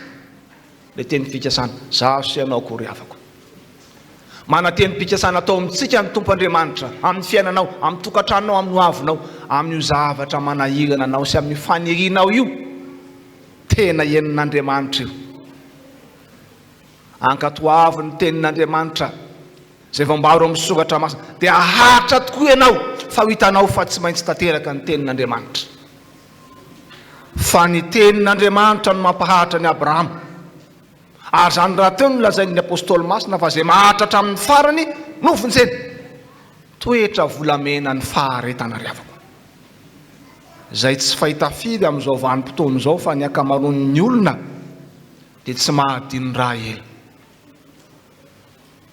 Speaker 7: le teny fikasana. Zaho sy ianao kory afako mana teny fikasana atao amintsika ny Tompoandriamanitra amin'ny fiainanao, amin'ny tokantranonao, amin'ny hoavinao, amin'io zavatra manahirana anao sy amin'ny fanirianao io tena enin'Andriamanitra io. Ankatoavy ny tenin'Andriamanitra zay vao amin'ny soratra masina dia aharitra tokoa ianao fa ho hitanao fa tsy maintsy tanteraka ny tenin'Andriamanitra. Fa ny tenin'Andriamanitra no mampaharitra ny Abrahama. Ary zany raha teo no lazain'ny apôstôly masina fa zay maharitra hatramin'ny farany no vonjeny toetra volamena ny faharetana riavako. Zay tsy fahita firy amin'izao vanim-potoana izao fa ny akamaroan'ny olona dia tsy mahadiny raha ela.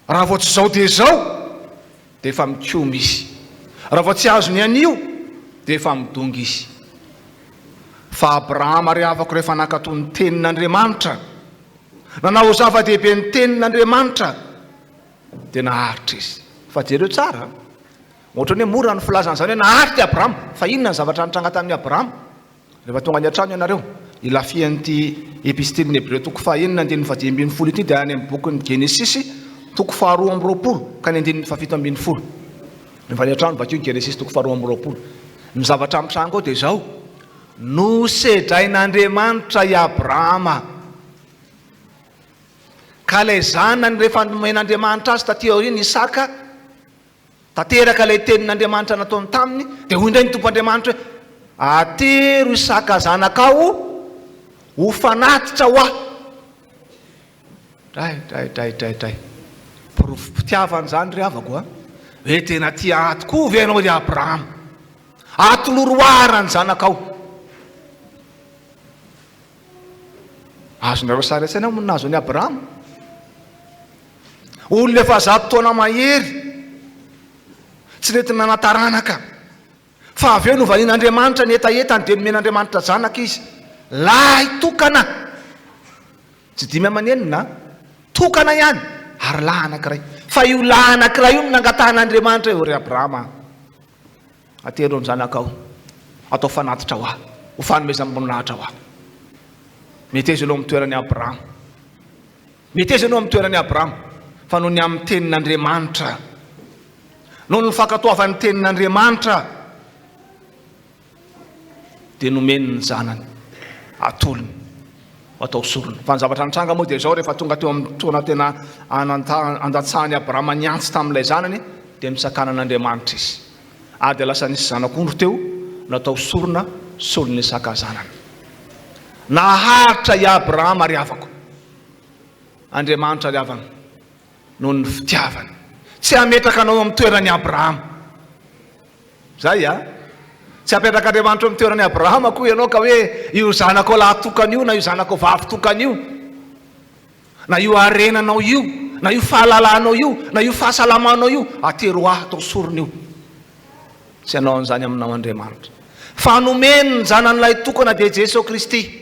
Speaker 7: Raha vao tsy zao dia zao dia efa mikiomy izy, raha vao tsy azo ny anio dia efa midongy izy. Fa Abrahama riavako rehefa nankatoa ny tenin'Andriamanitra, nanao zava-dehibe ny tenin'Andriamanitra dia naharitra izy. Fa jereo tsara ohatrany hoe mora ny filazana zany hoe naharitra Abrahama, fa inona ny zavatra nitranga tamin'ny Abrahama? Rehefa tonga ny an-trano ianareo ilafian'ity epistiliny Hebreo toko 4:220 ity dia any amin'ny bokin'ny Genesisy toko 2:20 ka ny 7:20. Rehefa ny an-trano bakeo Genesisy toko 2:20. Ny zavatra mitranga ao dia izao: nosedrain'Andriamanitra i Abrahama ka ilay zanany rehefa nomen'Andriamanitra azy taty aoriana Isaka, tanteraka ilay tenin'Andriamanitra nataony taminy, dia hoy indray ny Tompoandriamanitra hoe atero Isaka zanakao ho fanatitra ho aho. Dray pitiavany zany ry havako hoe tena tia ato koa ve ianao ry Abrahama, atoloroarany zanakao. Azonareo sary an-tsaina moa nahazo ny Abrahama, olona efa 100 taona mahery, tsy nentina nataranaka, fa avy eo no vanin'Andriamanitra ny etaetany dia nomen'Andriamanitra zanaka izy. Lahy tokana, tsy dimy amanenina, tokana ihany ary lahy anankiray. Fa io lahy anankiray io no nangatahan'Andriamanitra eo ry Abrahama, atero ny zanakao atao fanatitra ho aho, ho fanomezam-boninahitra ho aho. Mety izy aloha amin'ny toeran'ny Abrahama, mety izy aloha amin'ny toeran'ny Abrahama, fa noho ny amin'ny tenin'Andriamanitra, noho ny fankatoavan'ny tenin'Andriamanitra dia nomeny ny zanany atolony atao sorony. Fa ny zavatra nitranga moa dia izao: rehefa tonga teo amin'ny fotoana tena andatsahan'ny Abrahama niantsy tamin'ilay zanany dia misakanan'Andriamanitra izy, dia lasa nisy zanak'ondro teo natao sorona solon'ny Isaka zanany. Naharitra i Abrahama ry havako, Andriamanitra ry havana noho ny fitiavany, tsy hametraka anao amin'ny toeran'ny Abrahama. Zay tsy hapetraka Andriamanitra amin'ny toeran'ny Abrahama koa ianao ka hoe io zanako lahy tokana io, na io zanako vavy tokana io, na io arenanao io, na io fahalalanao io, na io fahasalamanao io atero aho atao sorona io. Tsy hanao an'izany aminao Andriamanitra. Fa nomeny ny zanan'ilay tokana dia Jesosy Kristy,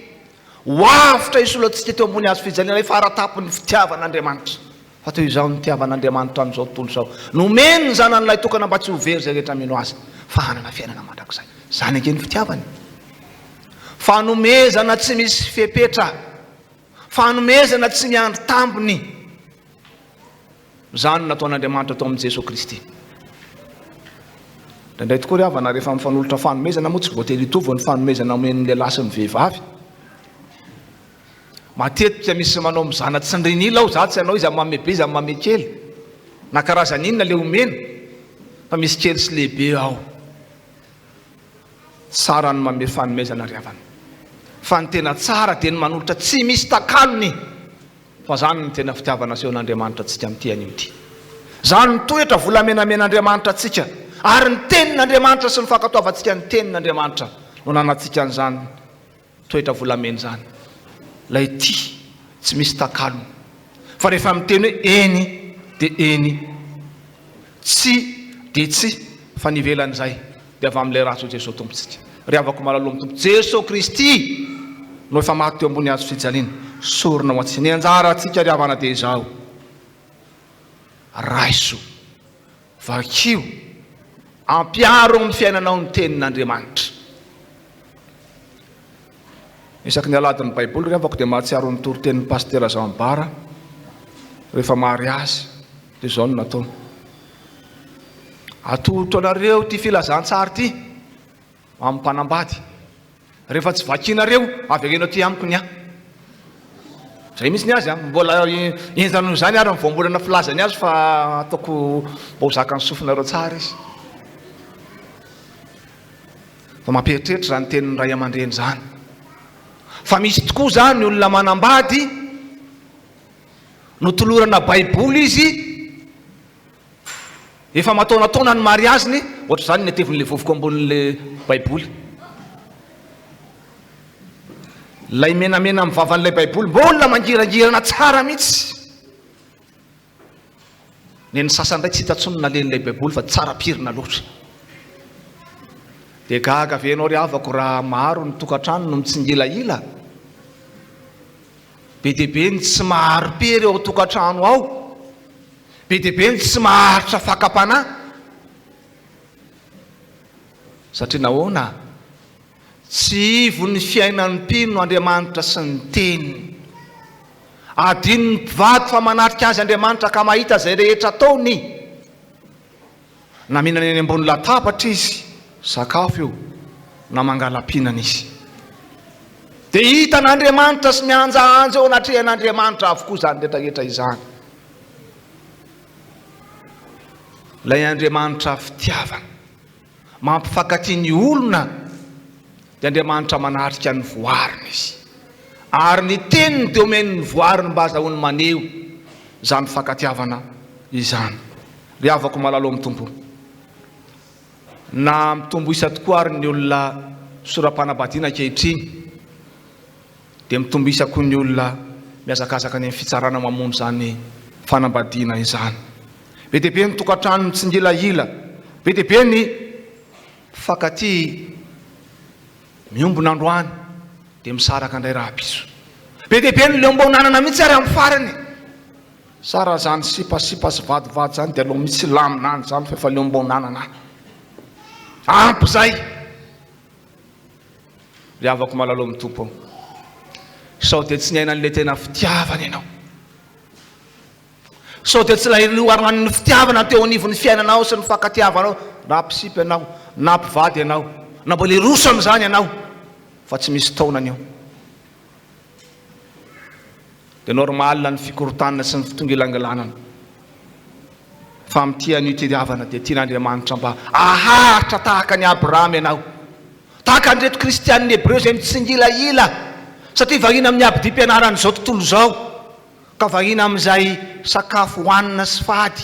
Speaker 7: hoavitra isoloantsika teo ambony hazo fijaliana, ilay faharatapony fitiavan'Andriamanitra. Fa teo izao ny tiavan'Andriamanitra amin'izao tontolo izao, nomeny ny zanan'ilay tokana mba tsy ho very zay rehetra mino azy, fa hanana fiainana mandrakizay. Zany ake ny fitiavany. fanomezana tsy misy fepetra, fanomezana tsy miandro tambony, zany nataon'Andriamanitra tao amin'i Jesosy Kristy. Indray tokoa ry havana rehefa mifanolotra fanomezana moa tsy voatery hitovy ny fanomezana omen'ny lehilahy sy ny vehivavy. Matetika misy manao mizana tsy niriny aho za tsy anao izy mamy be izy mamy kely na karazan'inona le omena fa misy kely sy lehibe ao. Tsara ny mame fanomezana ry havana, fa ny tena tsara dia ny manolotra tsy misy takalony, fa zany ny tena fitiavana seho n'Andriamanitra antsika amin'ity anio ity. Zany ny toetra volamenamen'Andriamanitra antsika, ary ny tenin'Andriamanitra sy ny fankatoavantsika ny tenin'Andriamanitra no nanantsika an'izany toetra volamena zany. Lay ty tsy misy takalony, fa rehefa miteny hoe eny dia eny, tsy dia tsy, fa nivelan'izay dia avy amin'ilay ratsy Jesosy tompontsika. Ry havako malalo amin'ny tompo Jesosy Kristy no efa maty teo ambony hazo fijaliana, sorona ho antsika. Ny anjara antsika ry havana dia izao: raiso, vakio, ampiaro amin'ny fiainanao ny tenin'Andriamanitra. Isaky ny Alahady ny Baiboly ry havako dia mahatsiaro ny toritenin'ny pasteur Zambara rehefa mahary azy dia izao no natao: atolotra anareo ty filazantsara ty amin'ny mpanambady, rehefa tsy vakinareo avy ty amiko ny ahy. Zay misy ny azy mbola enjano zany ary mivombolana filazany azy fa ataoko mba ho zakany sofinareo tsara izy. Fa mampieritreritra zany tenin'ny ray aman-dreny zany, fa misy tokoa zany ny olona manambady no tolorana Baiboly izy, efa mataonataona ny mariaziny, ohatra zany netevin'le vovoka ambonin'le Baiboly. Lay menamena amin'ny vavan'ilay Baiboly mbola mangirangirana tsara mihitsy. Ny sasany ndray tsy hitatsony nalen'ilay Baiboly fa tsara pirina loatra. Dia gaga venao ry havako raha maro ny tokantrano no mitsingilaila, be dia be ny tsy maharo-pery eo tokantrano ao, be dia be ny tsy maharitra fakapanahy. Satria nahoana? Tsy ivo ny fiainan'ny mpino Andriamanitra sy ny teny. Adino ny mpivady fa manatrika azy Andriamanitra ka mahita zay rehetra ataony. Na mihinana eny ambony latabatra izy, sakafo io, na mangalam-pihinana izy, dia hita n'Andriamanitra sy mianjaanja eo anatrehan'Andriamanitra avokoa zany rehetrarehetra izany. Lay Andriamanitra fitiavana mampifankatia ny olona dia Andriamanitra manatrika ny voarina izy, ary ny teniny dia omeny ny voariny mba azahoany maneho zany fankatiavana izany. Ry havako malalo amin'ny tompo, na mitombo isa tokoa ary ny olona soram-panambadiana ankehitriny, dia mitombo isa koa ny olona miazakazaka ny fitsarana mamono zany fanambadiana izany. Be dia be ny tokantrano mitsingilaila, be dia be ny fankatia miombona androany dia misaraka indray rahapiso, be dia be ny leombonanana mihitsy ary amin'ny farany. Sara zany sipasipa sy vadivady zany dia aloha misy laminany zany fa efa leombonanana ampy zay. Ry havako malalo amin'ny tompo, sao dia tsy niaina an'ilay tena fitiavana ianao, sao dia tsy lahiloarana ny fitiavana teo anivon'ny fiainanao sy ny fankatiavanao, na mpisipy ianao na mpivady ianao na mbola roso amin'izany ianao, fa tsy misy taonany eo. Dia normal ny fikorotanana sy ny fitongelangelanana, fa amin'ity anio itiavana dia tian'Andriamanitra mba aharitra tahaka ny Abrahama ianao, tahaka ny reto kristian'ny Hebreo izay mitsingilaila, satria vahina amin'ny abidi-pianarana izao tontolo izao, ka vahina amin'izay sakafo hohanina sy fady,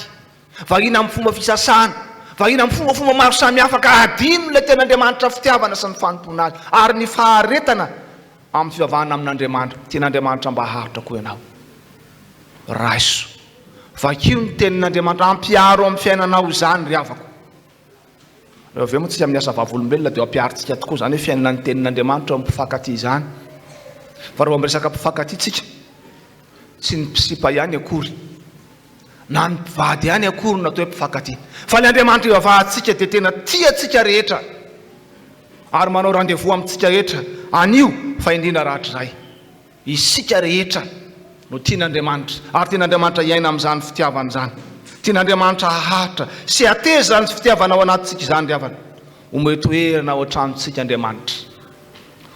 Speaker 7: vahina amin'ny fomba fisasana, vahina amin'ny fombafomba maro samihafa, ka adino ilay ten'Andriamanitra fitiavana sy ny fanompona azy, ary ny faharetana amin'ny fivavahana amin'Andriamanitra. Tian'Andriamanitra mba haharitra koa ianao. Raiso, vakio ny tenin'Andriamanitra, ampiaro amin'ny fiainanao izany ry havako. Rehefa avy eo moa tsika amin'ny asa vavolombelona dia ampiarintsika tokoa zany hoe fiainana ny tenin'Andriamanitra amin'ny mpifankatia izany. Fa rehefa miresaka mpifankatia tsika, tsy ny mpisipa ihany akory, na ny mpivady ihany akory natao hoe mpifankatia, fa ny Andriamanitra ivavahantsika dia tena tiatsika rehetra. ary manao rendez-vous amintsika rehetra anio fa indrindra rahatra zay isika rehetra no tian'Andriamanitra ary tian'Andriamanitra iaina amin'izany fitiavana zany tian'Andriamanitra hahatra sy ateza zany fitiavana ao anatintsika izany riavana ometoerana ao an-tranontsika Andriamanitra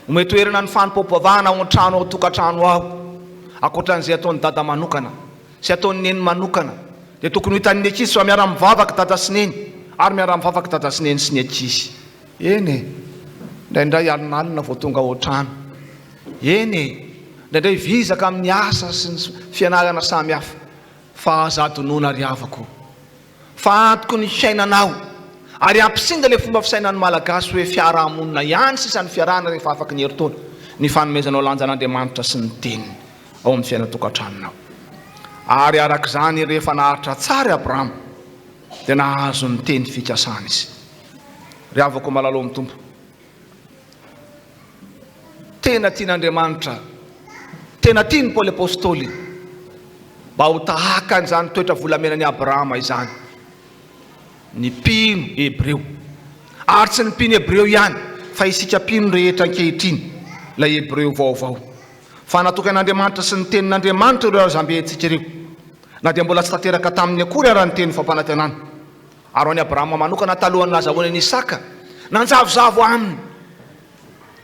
Speaker 7: ometoerana ny fanompoam-pavahana ao an-trano ao tokantrano aho akoatran'izay ataon'ny dada manokana sy ataon'ny neny manokana dia tokony hitan'ny ankizy fa miara-mivavaka dada sy neny ary miara-mivavaka dada sy neny sy ny ankizy eny indraindray alinalina vao tonga ao an-trano eny indraindray vizaka amin'ny asa sy ny fianarana samy hafa fa azadonona riavako fa antoko ny fiainanao ary ampisinga le fomba fisainan'ny malagasy hoe fiarahamonina ihany sisany fiarahana rehefa afaka ny heritaona ny fanomezanao lanjan'Andriamanitra sy ny teniny ao amin'ny fiainatokantranonao ary arak'izany rehefa naharitra tsara Abrahama dia nahazo ny teny fikasana izy riavako malalo amin'ny tompo tena tian'Andriamanitra tena tiany Paoly apôstôly mba ho tahaka an'izany toetra volamenan'ny Abrahama izany ny mpino Hebreo ary tsy ny mpino Hebreo ihany fa isika mpino rehetra ankehitriny ilay Hebreo vaovao fa natokan'Andriamanitra sy ny tenin'Andriamanitra ireo zambentsika ireo na dia mbola tsy tanteraka tamin'ny akory ara ny teny fampanantenana ary ho an'ny Abrahama manokana talohan'ny nazahoany ny Isaka nanjavozavo aminy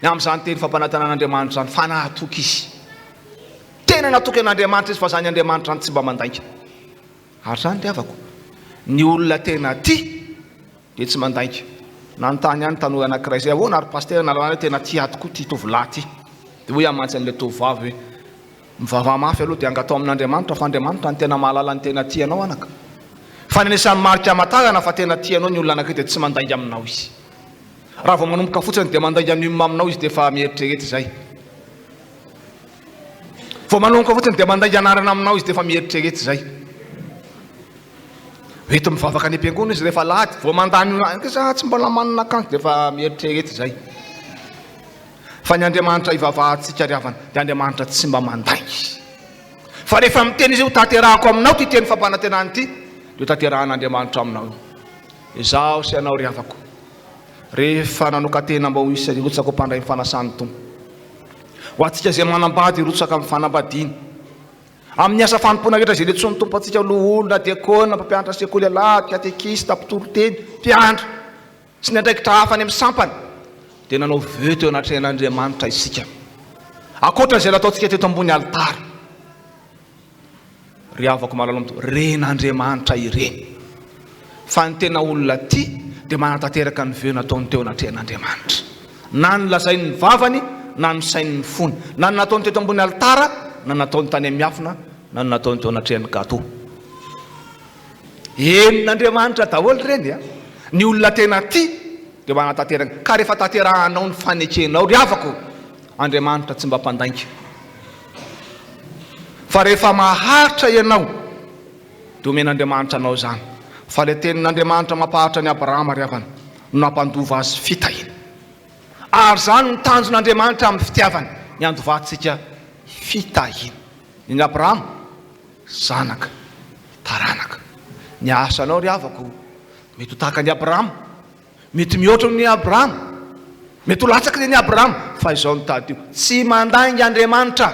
Speaker 7: ny amin'izany teny fampanantenan'Andriamanitra zany fa nahatoky izy tena natoky an'Andriamanitra izy fa zany Andriamanitra ny tsy mba mandainga ary zany riavako ny olona tena tia dia tsy mandainga nanontany ihany tanora anankiray zay ahoana ary paster nalana hoe tena tia tokoa ty tovolahy ty dia hoe amantsy an'ilay tovovavy hoe mivavah mafy aloha dia angatao amin'Andriamanitra fa Andriamanitra ny tena mahalala ny tena tianao anaka fa ny anisan'ny marika hamantarana fa tena tianao ny olona anankiray dia tsy mandainga aminao izy raha vao manomboka fotsiny dia mandainga ny aminao izy dia efa mieritrerety zay vao manomboka fotsiny dia mandainga anarana aminao izy dia efa mieritrerety zay reto mivavaka ny am-piangona izy rehefa lahady vao mandany tsy mbola manana akanjo dia efa mieritrerety zay fa ny Andriamanitra ivavahantsika riavana dia Andriamanitra tsy mba mandaingy fa rehefa miteny izy io tanterahako aminao ty teny fampanantenany ity dia tanterahan'Andriamanitra aminao izaho sy anao riavako rehefa nanokatena mba ho isa irotsaka mpandray mifanasany tompo ho atsika zay manambady irotsaka amin'ny fanambadiana amin'ny asa fanompona rehetra zay letso ny tompo atsika loholona diakona mpampianatra sekoly alahady katekista mpitoriteny mpiandra sy ny andraikitra hafa any amin'ny sampany dia nanao veo teo anatrehan'Andriamanitra isika akoatran'izay nataontsika teto ambony alitara riavako malalo amin'to ren'Andriamanitra ireny fa ny tena olona ty dia manatanteraka ny veo nataony teo anatrehan'Andriamanitra na ny lazainy ny vavany na ny sainy ny fony na ny nataony teto ambony alitara na nataony tany amin'ny afina na ny nataony teo anatrehany gato enin'Andriamanitra daholo reny ny olona tena ty dia manatanteraka ka rehefa tanterahanao ny fanekenao riavako Andriamanitra tsy mba mpandainga fa rehefa maharitra ianao dia omen'Andriamanitra anao zany fa le tenin'Andriamanitra mampaharitra ny Abrahama riavana no nampandova azy fitahina ary zany ny tanjon'Andriamanitra amin'ny fitiavany ny andovantsika fitahina ny Abrahama zanaka taranaka ny asanao riavako mety ho tahaka ny Abrahama mety mihoatra ny Abrahama mety ho latsaky ny Abrahama fa izao ny tady io tsy mandainga Andriamanitra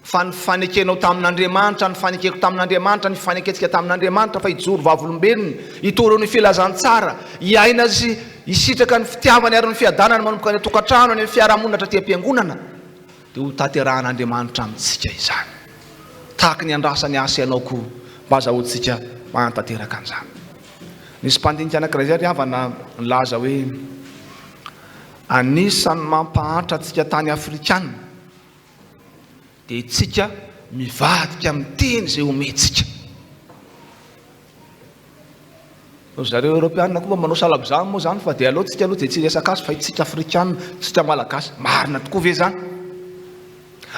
Speaker 7: fa ny fanekenao tamin'Andriamanitra ny fanekeko tamin'Andriamanitra ny faneketsika tamin'Andriamanitra fa hijoro vavolombelony hitoro ny filazantsara hiaina sy hisitraka ny fitiavany ary ny fiadanany manomboka ny tokantrano ny fiarahamonina hatraty am-piangonana dia ho tanterahan'Andriamanitra amintsika izany tahaka ny andrasany asa ianao koa mba azahoantsika manatanteraka an'izany nisy mpandinika anankiray zay riavana nilaza hoe anisany mampahantra antsika tany Afrikana dia itsika mivadika amin'ny teny zay omentsika zareo Europeana koa manao salabizany moa zany fa dia aloha tsika aloha dia tsy resaka azy fa itsika Afrikana tsika malagasy marina tokoa ve zany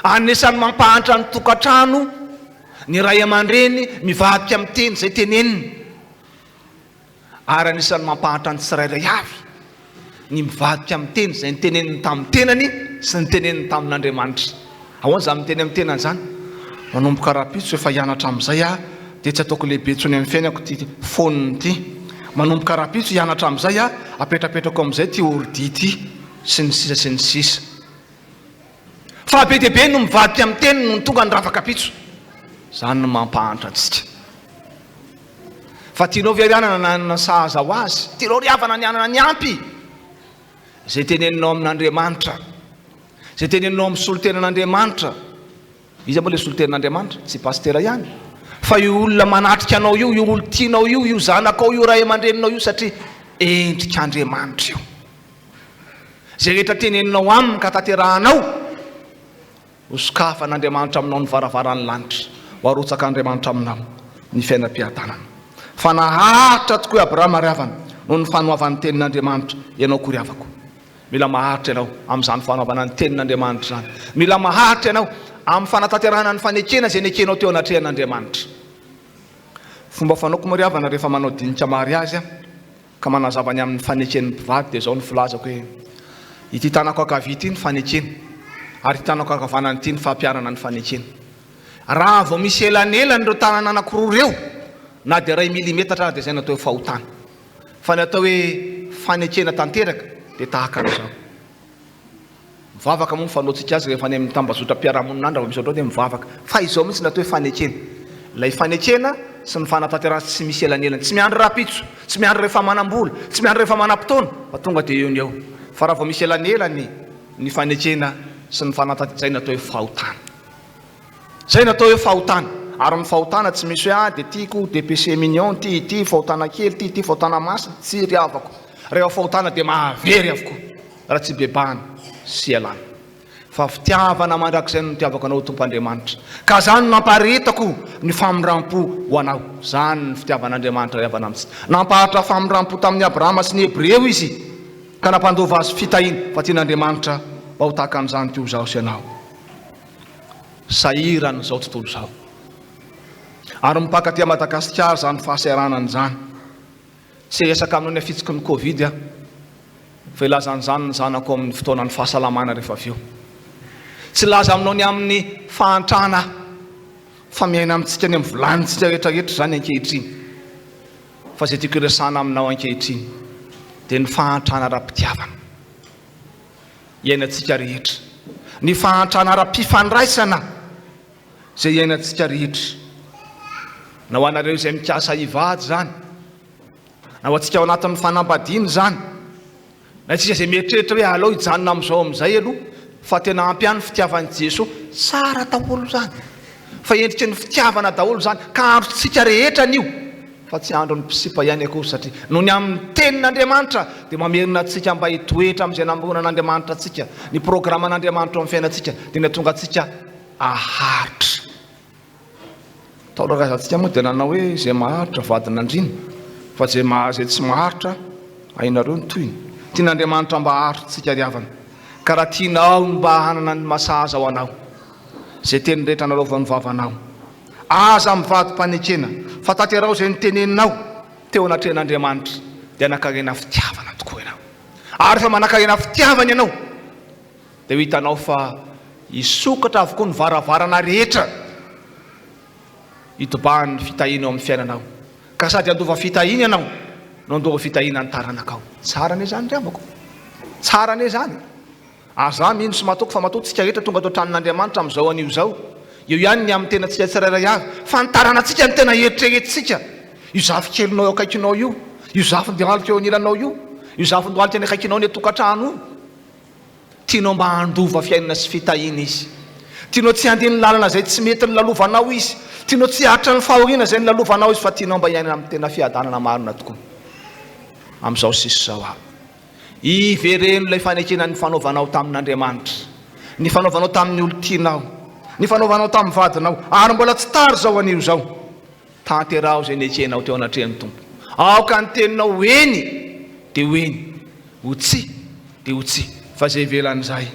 Speaker 7: anisany mampahantra ny tokantrano ny ray aman-dreny mivadika amin'ny teny zay teneniny ary anisany mampahantra ny tsirairay avy ny mivadika amin'ny teny zay niteneniny tamin'ny tenany sy niteneniny tamin'Andriamanitra ahoana za miteny amin'ny tenany zany manomboka rapitso efa hianatra amin'izay dia tsy ataoko lehibe tsony amin'ny fiainako ty foniny ty manomboka rapitso hianatra amin'izay a apetrapetrako amin'izay ty ordity sy ny sisa sy ny sisa fa be dia be no mivadika amin'ny teny no tonga ny ravaka pitso zany no mampahantra antsika fa tianao viarianana na sahaza ho azy tianao riavana ny anana ny ampy zay teneninao amin'Andriamanitra zay teneninao amin'ny solotenan'Andriamanitra izy moa le solotenan'Andriamanitra tsy pastera ihany fa io olona manatrika anao io olo tianao io zanakao io raha aman-dreninao io satria endrik'Andriamanitra io zay rehetra teneninao aminy ka tanterahanao hosokafan'Andriamanitra aminao ny varavaran'ny lanitra ho arotsak'Andriamanitra aminao ny fiainam-piadanana fa naharitra tokoa Abrahama riavana noho ny fanoavan'ny tenin'Andriamanitra ianao koa riavako mila maharitra ianao amin'izany fanaovana ny tenin'Andriamanitra zany mila maharitra ianao amin'ny fanatanterahana ny fanekena zay nekenao teo anatrehan'Andriamanitra fomba fanaoko moa riavana rehefa manao dinika mariazy a ka manazava ny amin'ny faneken'ny mpivady dia zao ny filazako hoe ity tanako akavita ity ny fanekena ary tanako akavanany ity ny fampiarana ny fanekena raha vao misy elanelany ireo tanana anankiroa ireo na dia 2 milimetatra dia zay natao hoe fahotana fa natao hoe fanekena tanteraka dia tahaka an'izao mivavaka moa fanaotsika azy rehefa any amin'ny tambazotra mpiarahamoninandra misy ohatao dia mivavaka fa izao mihitsy natao hoe fanekena ilay fanekena sy ny fanatanterahana tsy misy elanelany tsy miandry rapitso tsy miandry rehefa manam-bola tsy miandry rehefa manam-potoana fa tonga dia eo ny eo fa raha vao misy elanelany ny fanekena sy ny zay natao hoe fahotana zay natao hoe fahotana ary ny fahotana tsy misy hoe dia tiako dia péché mignon ty fahotana kely ty fahotana masina tsy riavako rehefa fahotana dia mahavery avokoa raha tsy bebahana sy alana fa fitiavana mandrakizay no nitiavako anao Tompoandriamanitra ka zany namparitako ny famindrampO ho anao zany ny fitiavan'Andriamanitra riavana amintsika nampaharitra famindrampO tamin'ny Abrahama sy ny Hebreo izy ka nampandova azy fitahina fa tian'Andriamanitra mba ho tahaka an'izany teo zao sy ianao sahirana zao tontolo zao ary mipakaty Madagasikara zany fahasaranana zany tsy hiasaka aminao ny afitsiky ny Covid a fa ilazan'izany ny zanako amin'ny fotoanan'ny fahasalamana rehefa avy eo tsy laza aminao ny amin'ny fahantrana fa miaina amintsika ny amin'ny volanitsika rehetrarehetra zany ankehitriny fa zay tiako iresana aminao ankehitriny dia ny fahantrana ra-pitiavana iainantsika rehetra ny fahantrana ra-pifandraisana zay iainantsika rehetra na ho anareo izay mikasa hivady zany na ho antsika ao anatin'ny fanambadiany zany na tsika zay mieritreritra hoe alao hijanona amin'izao amin'izay aloha fa tena ampy ihany fitiavan'i Jesosy tsara daholo zany fa endriky ny fitiavana daholo zany ka androtsika rehetra an'io fa tsy andro ny mpisipa ihany akory satria noho ny amin'ny tenin'Andriamanitra dia mamerina antsika mba hitoetra amin'izay namoronan'Andriamanitra antsika ny programan'Andriamanitra amin'ny fiainantsika dia natonga antsika aharitra taolakazantsika moa dia nanao hoe zay maharitra vadin'andrina fa zay tsy maharitra ainareo ny toyny tian'Andriamanitra mba haharitsika riavana ka raha tianao mba hanana ny masaza ho anao zay teny rehetra nalaovan'ny vavanao aza mivady-panekena fa tanterao zay nyteneninao teo anatrehan'Andriamanitra dia anakarena fitiavana tokoa ianao ary fa manakarena fitiavana ianao dia ho hitanao fa hisokatra avokoa ny varavarana rehetra hitobahan'ny fitahina ao amin'ny fiainanao ka sady andova fitahina ianao no andova fitahina ny taranakao tsara ane zany riavako tsara ane zany aza mino sy matoko fa matotsika rehetra tonga tao tranon'Andriamanitra amin'izao an'io zao eo ihany ny amin'ny tena tsika tsirairay avy fa ny taranantsika ny tena eritreretintsika io zafy kelinao eo akaikinao io zafin-dohalika eo anilanao io zafin-dohalika any akaikinao ny tokantrano io tianao mba handova fiainana sy fitahina izy tianao tsy handeha ny lalana zay tsy mety ny lalovanao izy tianao tsy hatra ny fahoriana zay ny lalovanao izy fa tianao mba hiainana amin'ny tena fiadanana marina tokoa amin'izao sisy zao aby ivereno ilay fanekena ny fanaovanao tamin'Andriamanitra ny fanaovanao tamin'ny olo tianao ny fanaovanao tamin'ny vadinao ary mbola tsy tary zao an'io zao tanterao zay nekenao teo anatrehan'ny tompo aoka ny teninao eny dia hoeny ho tsia dia ho tsia fa zay velan'izay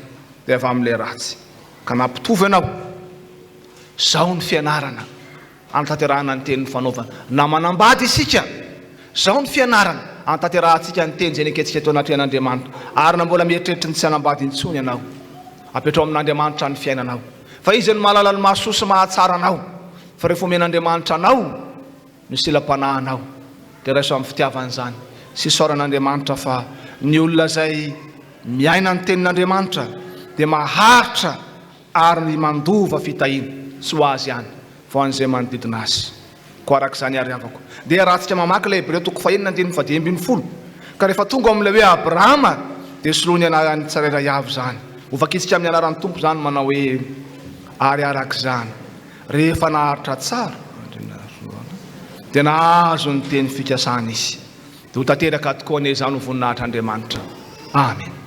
Speaker 7: dia avy amin'ilay ratsy ka nampitovy ianao zao ny fianarana antanterahana ny tenin'ny fanaovana na manambady isika zao ny fianarana antaterahantsika ny teny zay neketsika teo anatrehan'Andriamanitra ary na mbola mieritreritra ny tsy hanambady intsony ianao apetrao amin'Andriamanitra ny fiainanao fa izy ny mahalala ny mahasosy mahatsara anao fa rehefa omen'Andriamanitra anao ny silam-panahinao dia raiso amin'ny fitiavan'izany sy saoran'Andriamanitra fa ny olona izay miaina ny tenin'Andriamanitra dia maharitra ary mandova fitahiana sy ho azy ihany fa an'izay manodidina azy ko arak'izany ariavako dia rahantsika mamaky ilay Hebreo 9:20 ka rehefa tonga amin'ilay hoe Abrahama dia soloany anarany tsirairay avy izany ovakitsika amin'ny anaran'ny tompo izany manao hoe ary arak'izany rehefa naharitra tsara dia nahazo ny teny fikasana izy dia ho tanteraka tokoa ane izany ho voninahitr'Andriamanitra. Amen.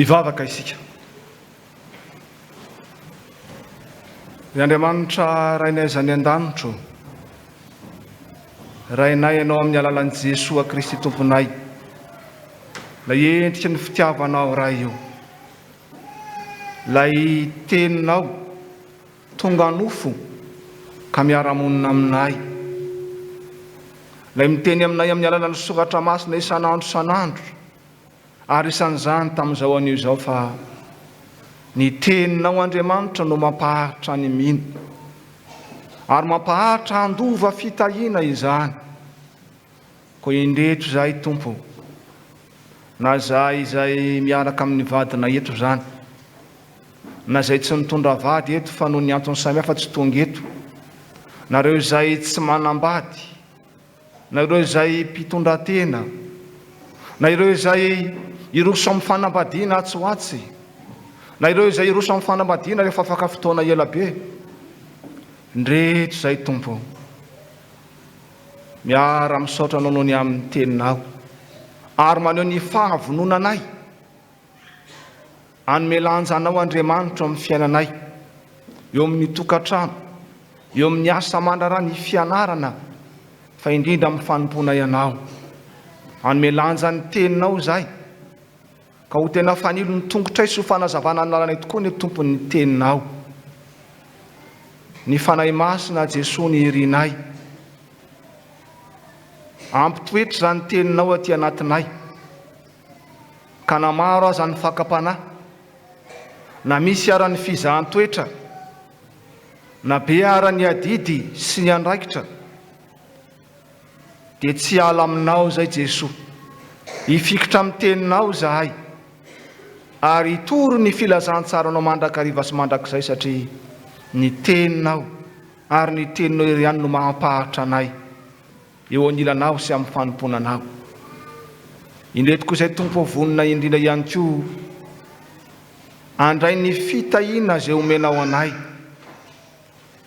Speaker 7: Ivavaka isika. Andriamanitra rainay zany an-danitro, rainay ianao amin'ny alalan'i Jesoa Kristy tomponay, lay endriky ny fitiavanao ray io, lay teninao tonga nofo ka miara-monina aminay, lay miteny aminay amin'ny alalan'ny soratra masina isan'andro isan'andro, ary isan'izany tamin'izao anio izao fa ny teninao Andriamanitra no mampaharitra ny MINO, ary mampaharitra handova fitahiana izany. Koa indreto izay Tompo, na zay izay miaraka amin'ny vadina eto zany, na zay tsy mitondra vady eto fa noho ny antony samihafa tsy tonga eto, nareo izay tsy manambady, na ireo izay mpitondra tena, na ireo izay iroso amin'ny fanambadiana tsy ho atsy, na ireo izay iroso amin'ny fanambadiana rehefa afaka fotoana ela be, ndreto izay Tompo, miara misaotra anao noho ny amin'ny teninao, ary maneho ny fahavononanay, hanome lanja anao Andriamanitra amin'ny fiainanay, eo amin'ny tokantrano, eo amin'ny asa mandrara ny fianarana, fa indrindra amin'ny fanompoana ianao, hanome lanja ny teninao izay, ka ho tena fanilo ny tongotra sy ho fanazavana ny lalana tokoa ny tompony teninao. Ny fanahy masina Jesosy ny irinay, ampitoetra zany teninao aty anatinay, ka na maro aza ny fakapanahy, na misy ara ny fizahan-toetra, na be ara ny adidy sy ny andraikitra, dia tsy ala aminao zay Jesosy, hifikitra amin'ny teninao zahay, ary toro ny filazan-tsaranao mandrakariva sy mandrakizay, satria ny teninao ary ny teninao iry ihany no mampaharitra anay eo anilanao sy amin'ny fanomponanao. Indreto koa izay Tompo vonona indrindra ihany koa, andray ny fitahiana izay omenao anay,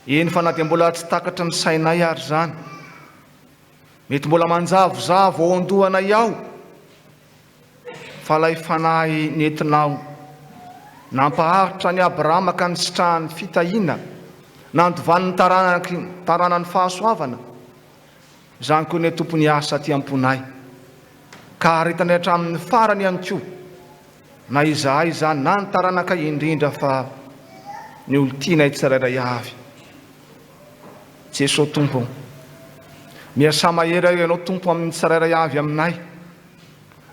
Speaker 7: eny fa na dia mbola tsy takatra ny sainay ary zany, mety mbola manjavozavo ao andohanay ao, fa lay fanahy nentinao nampaharitra ny Abrahama ka nisitrahany fitahiana, nandovan'ny taranany fahasoavana, zany koa ny tompony asa aty amponay, ka haretanay hatramin'ny farany ihany koa, na izahay zany na ny taranaka indrindra fa ny olo tianay tsirairay avy. Jesosy Tompo, miasa mahery aho ianao Tompo amin'ny tsirairay avy aminay,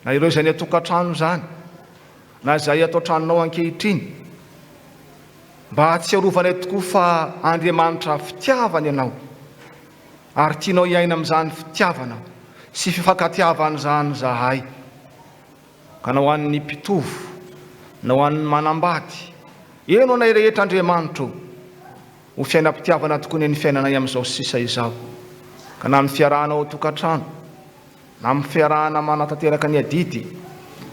Speaker 7: na ireo izay ny atokantrano zany, na izay atao tranonao ankehitriny, mba tsy arovanay tokoa fa Andriamanitra fitiavana ianao, ary tianao iaina amin'izany fitiavana sy fifankatiavana zany zahay, ka na ho an'ny mpitovo, na ho an'ny manambady, eno anay rehetra Andriamanitra, ho fiainam-pitiavana tokoa ny fiainanay amin'izao sisa izao, ka na amin'ny fiarahanao atokantrano, na amin'ny fiarahana manatanteraka ny adidy,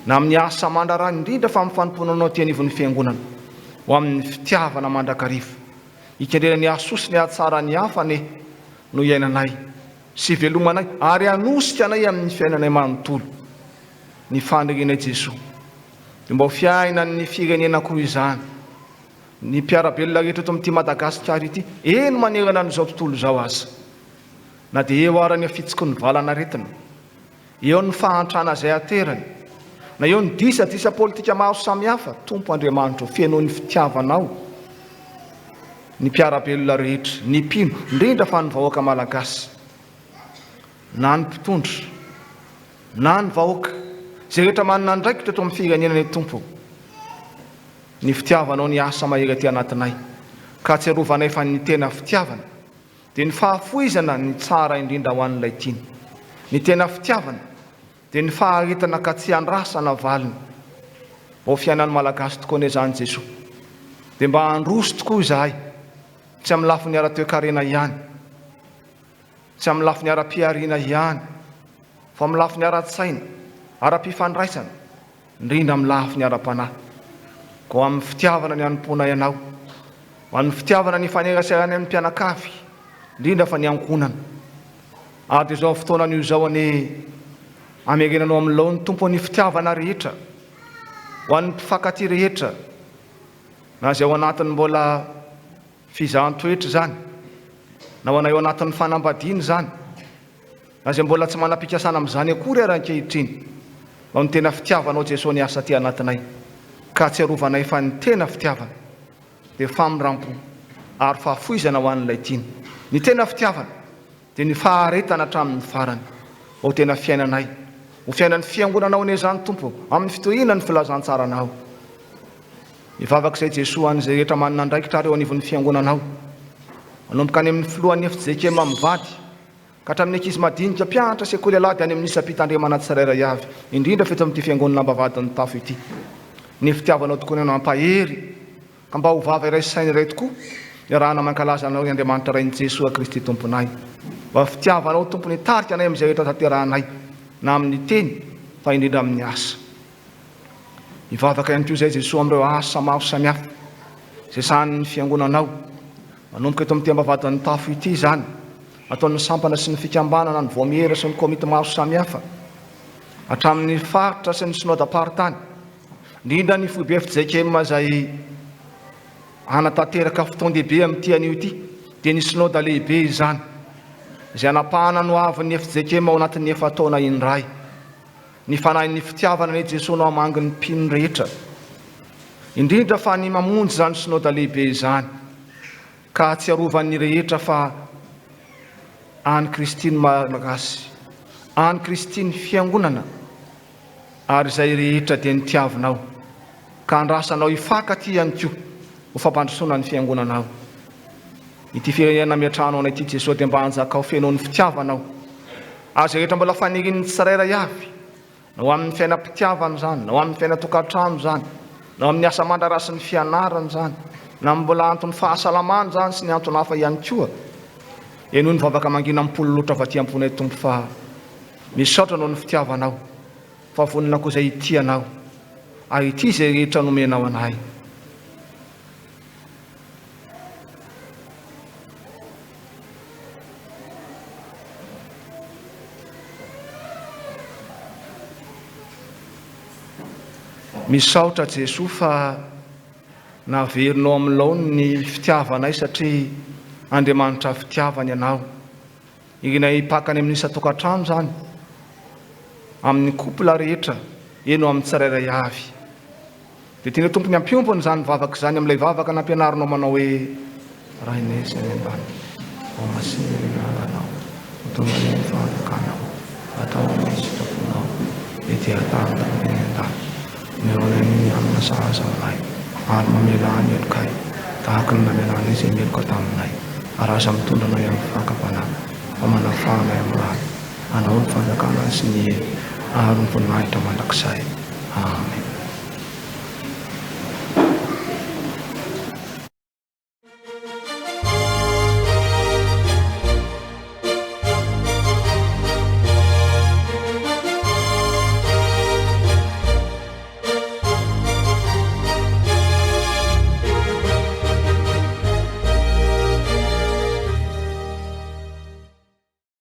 Speaker 7: na amin'ny asa mandrara indrindra fa amin'ny fanomponanao ty anivon'ny fiangonana, ho amin'ny fitiavana mandrakariva, ikendrena ny asosi ny atsara ny hafane no iainanay sy velomanay, ary anosika anay amin'ny fiainanay manontolo, ny fandringenay Jesosy, dia mba ho fiaina ny firenena koa izany, ny mpiarabelona rehetra eto amin'ity Madagasikara ity, eno manerana n'izao tontolo izao aza, na dia eo arany afitsiko ny valana retina, eo ny fahantrana izay aterany, na eo ny disadisa politika maro samihafa, Tompo Andriamanitra, fiainao ny fitiavanao ny mpiarabelona rehetra, ny mpino, indrindra fa ny vahoaka malagasy, na ny mpitondra, na ny vahoaka izay rehetra manana andraikitra eto amin'ny firenenany Tompo, ny fitiavanao ny asa mahery aty anatinay, ka tsy arovanay fa ny tena fitiavana, dia ny fahafoizana ny tsara indrindra ho an'ilay tiany, ny tena fitiavana dia ny faharetana ka tsy andrasana valiny, mba ho fiainan'ny malagasy tokoa ny zany Jesosy, dia mba handroso tokoa izahay, tsy amin'ny lafiny ara-toe-karena ihany, tsy amin'ny lafiny ara-piariana ihany, fa amin'ny lafiny ara-tsaina, ara-pifandraisana, indrindra amin'ny lafiny ara-panahy, ko amin'ny fitiavana ny hanompoana ianao, amin'ny fitiavana ny fanerasarany amin'ny mpianakavy, indrindra fa ny ankonana, ary izao fotoana n'io izao any amerenanao amin'ilao ny Tompo ny fitiavana rehetra, ho an'ny mpifankaty rehetra, na izay ao anatiny mbola fizahan-toetra zany na ho anay eo anatin'ny fanambadiany zany na zay mbola tsy manam-pikasana amin'izany akory aran-kehitriny mba ny tena fitiavanao Jesosy ny asa ty anatinay ka tsy arovanay fa ny tena fitiavana dia famirampo ary fahafoizana ho an'ilay tiany ny tena fitiavana dia ny faharetana hatramin'ny farany ho tena fiainanay ho fiainan'ny fiangonanao ane zany tompo amin'ny fitohina ny filazantsaranao mivavaka izay Jesosy an'izay rehetra manana andraikitra reo anivon'ny fiangonanao manomboka any amin'ny filohan'ny FJKM Ambavahady ka hatramin'ny ankizy madinika mpianatra sekoly Alahady any amin'ny isam-pitandriamana tsirairay avy indrindra feto amin'ity fiangonana Ambavahadimitafo ity ny fitiavanao tokoa ny ampahery ka mba ho vava iray sainy iray tokoa iarahana mankalaza anao ny Andriamanitra rain'i Jesosy Kristy tomponay mba fitiavanao tompony tarika anay amin'izay rehetra tanterahanay na amin'ny teny fa indrindra amin'ny asa mivavaka ihany koa izay Jesosy amin'ireo asa maro samihafa izay sahan'ny fiangonanao manomboka eto amin'ity Ambavahadimitafo ity zany ataon'ny sampana sy ny fikambanana ny voamihera sy ny komity maro samihafa hatramin'ny faritra sy ny synodam-paritany indrindra ny foibe FJKM izay anatanteraka fotoan-dehibe amin'ity anio ity dia ny synoda lehibe izany izay anapahana no avin'ny FJKM ao anatin'ny efa taona indray ny fanahin'ny fitiavana ny Jesosy no amangy ny mpino rehetra indrindra fa ny mamonjy zany synoda lehibe izany ka tsy arovan'ny rehetra fa any Kristiny malagasy any Kristiny fiangonana ary izay rehetra dia nitiavinao ka andrasanao hifankaty ihany koa ho fampandrosoana ny fiangonanao ity firenena miatrano anay ity Jesosy dia mba hanjakao fenao ny fitiavanao ary izay rehetra mbola fanirian'ny tsirairay avy na ho amin'ny fiainam-pitiavana zany na ho amin'ny fiainatokantrano zany na ho amin'ny asa mandrarasy ny fianarana zany na mbola antony fahasalamana zany sy ny antony hafa ihany koa eno ny vavaka mangina ampolo loatra avaty amponay tompo fa misaotra anao ny fitiavanao fa vonina koa izay itianao ary ity izay rehetra nomenao anay misaotra Jesosy fa naverinao amin'ilao ny fitiavanay satria Andriamanitra fitiavany ianao irinay pakany amin'ny isa-tokantrano zany amin'ny kopla rehetra eno amin'ny tsirairay avy dia tiana tompony ampiompony zany vavaka zany amin'ilay vavaka nampianarinao manao hoe raha inesy any ambany ao masirinanao tonga ny fahavakanao atao amin'ny sitafonao ety atanda ny andany meonany amina sahazaonay ary mamelany elokay tahaka ny namelany izay meloka taminay ary aza mitondranao amin'ny fankapanana fa manafahanay amin'ny raha anao ny fanjakana sy ny hery ary ny voninahitra mandrakizay amen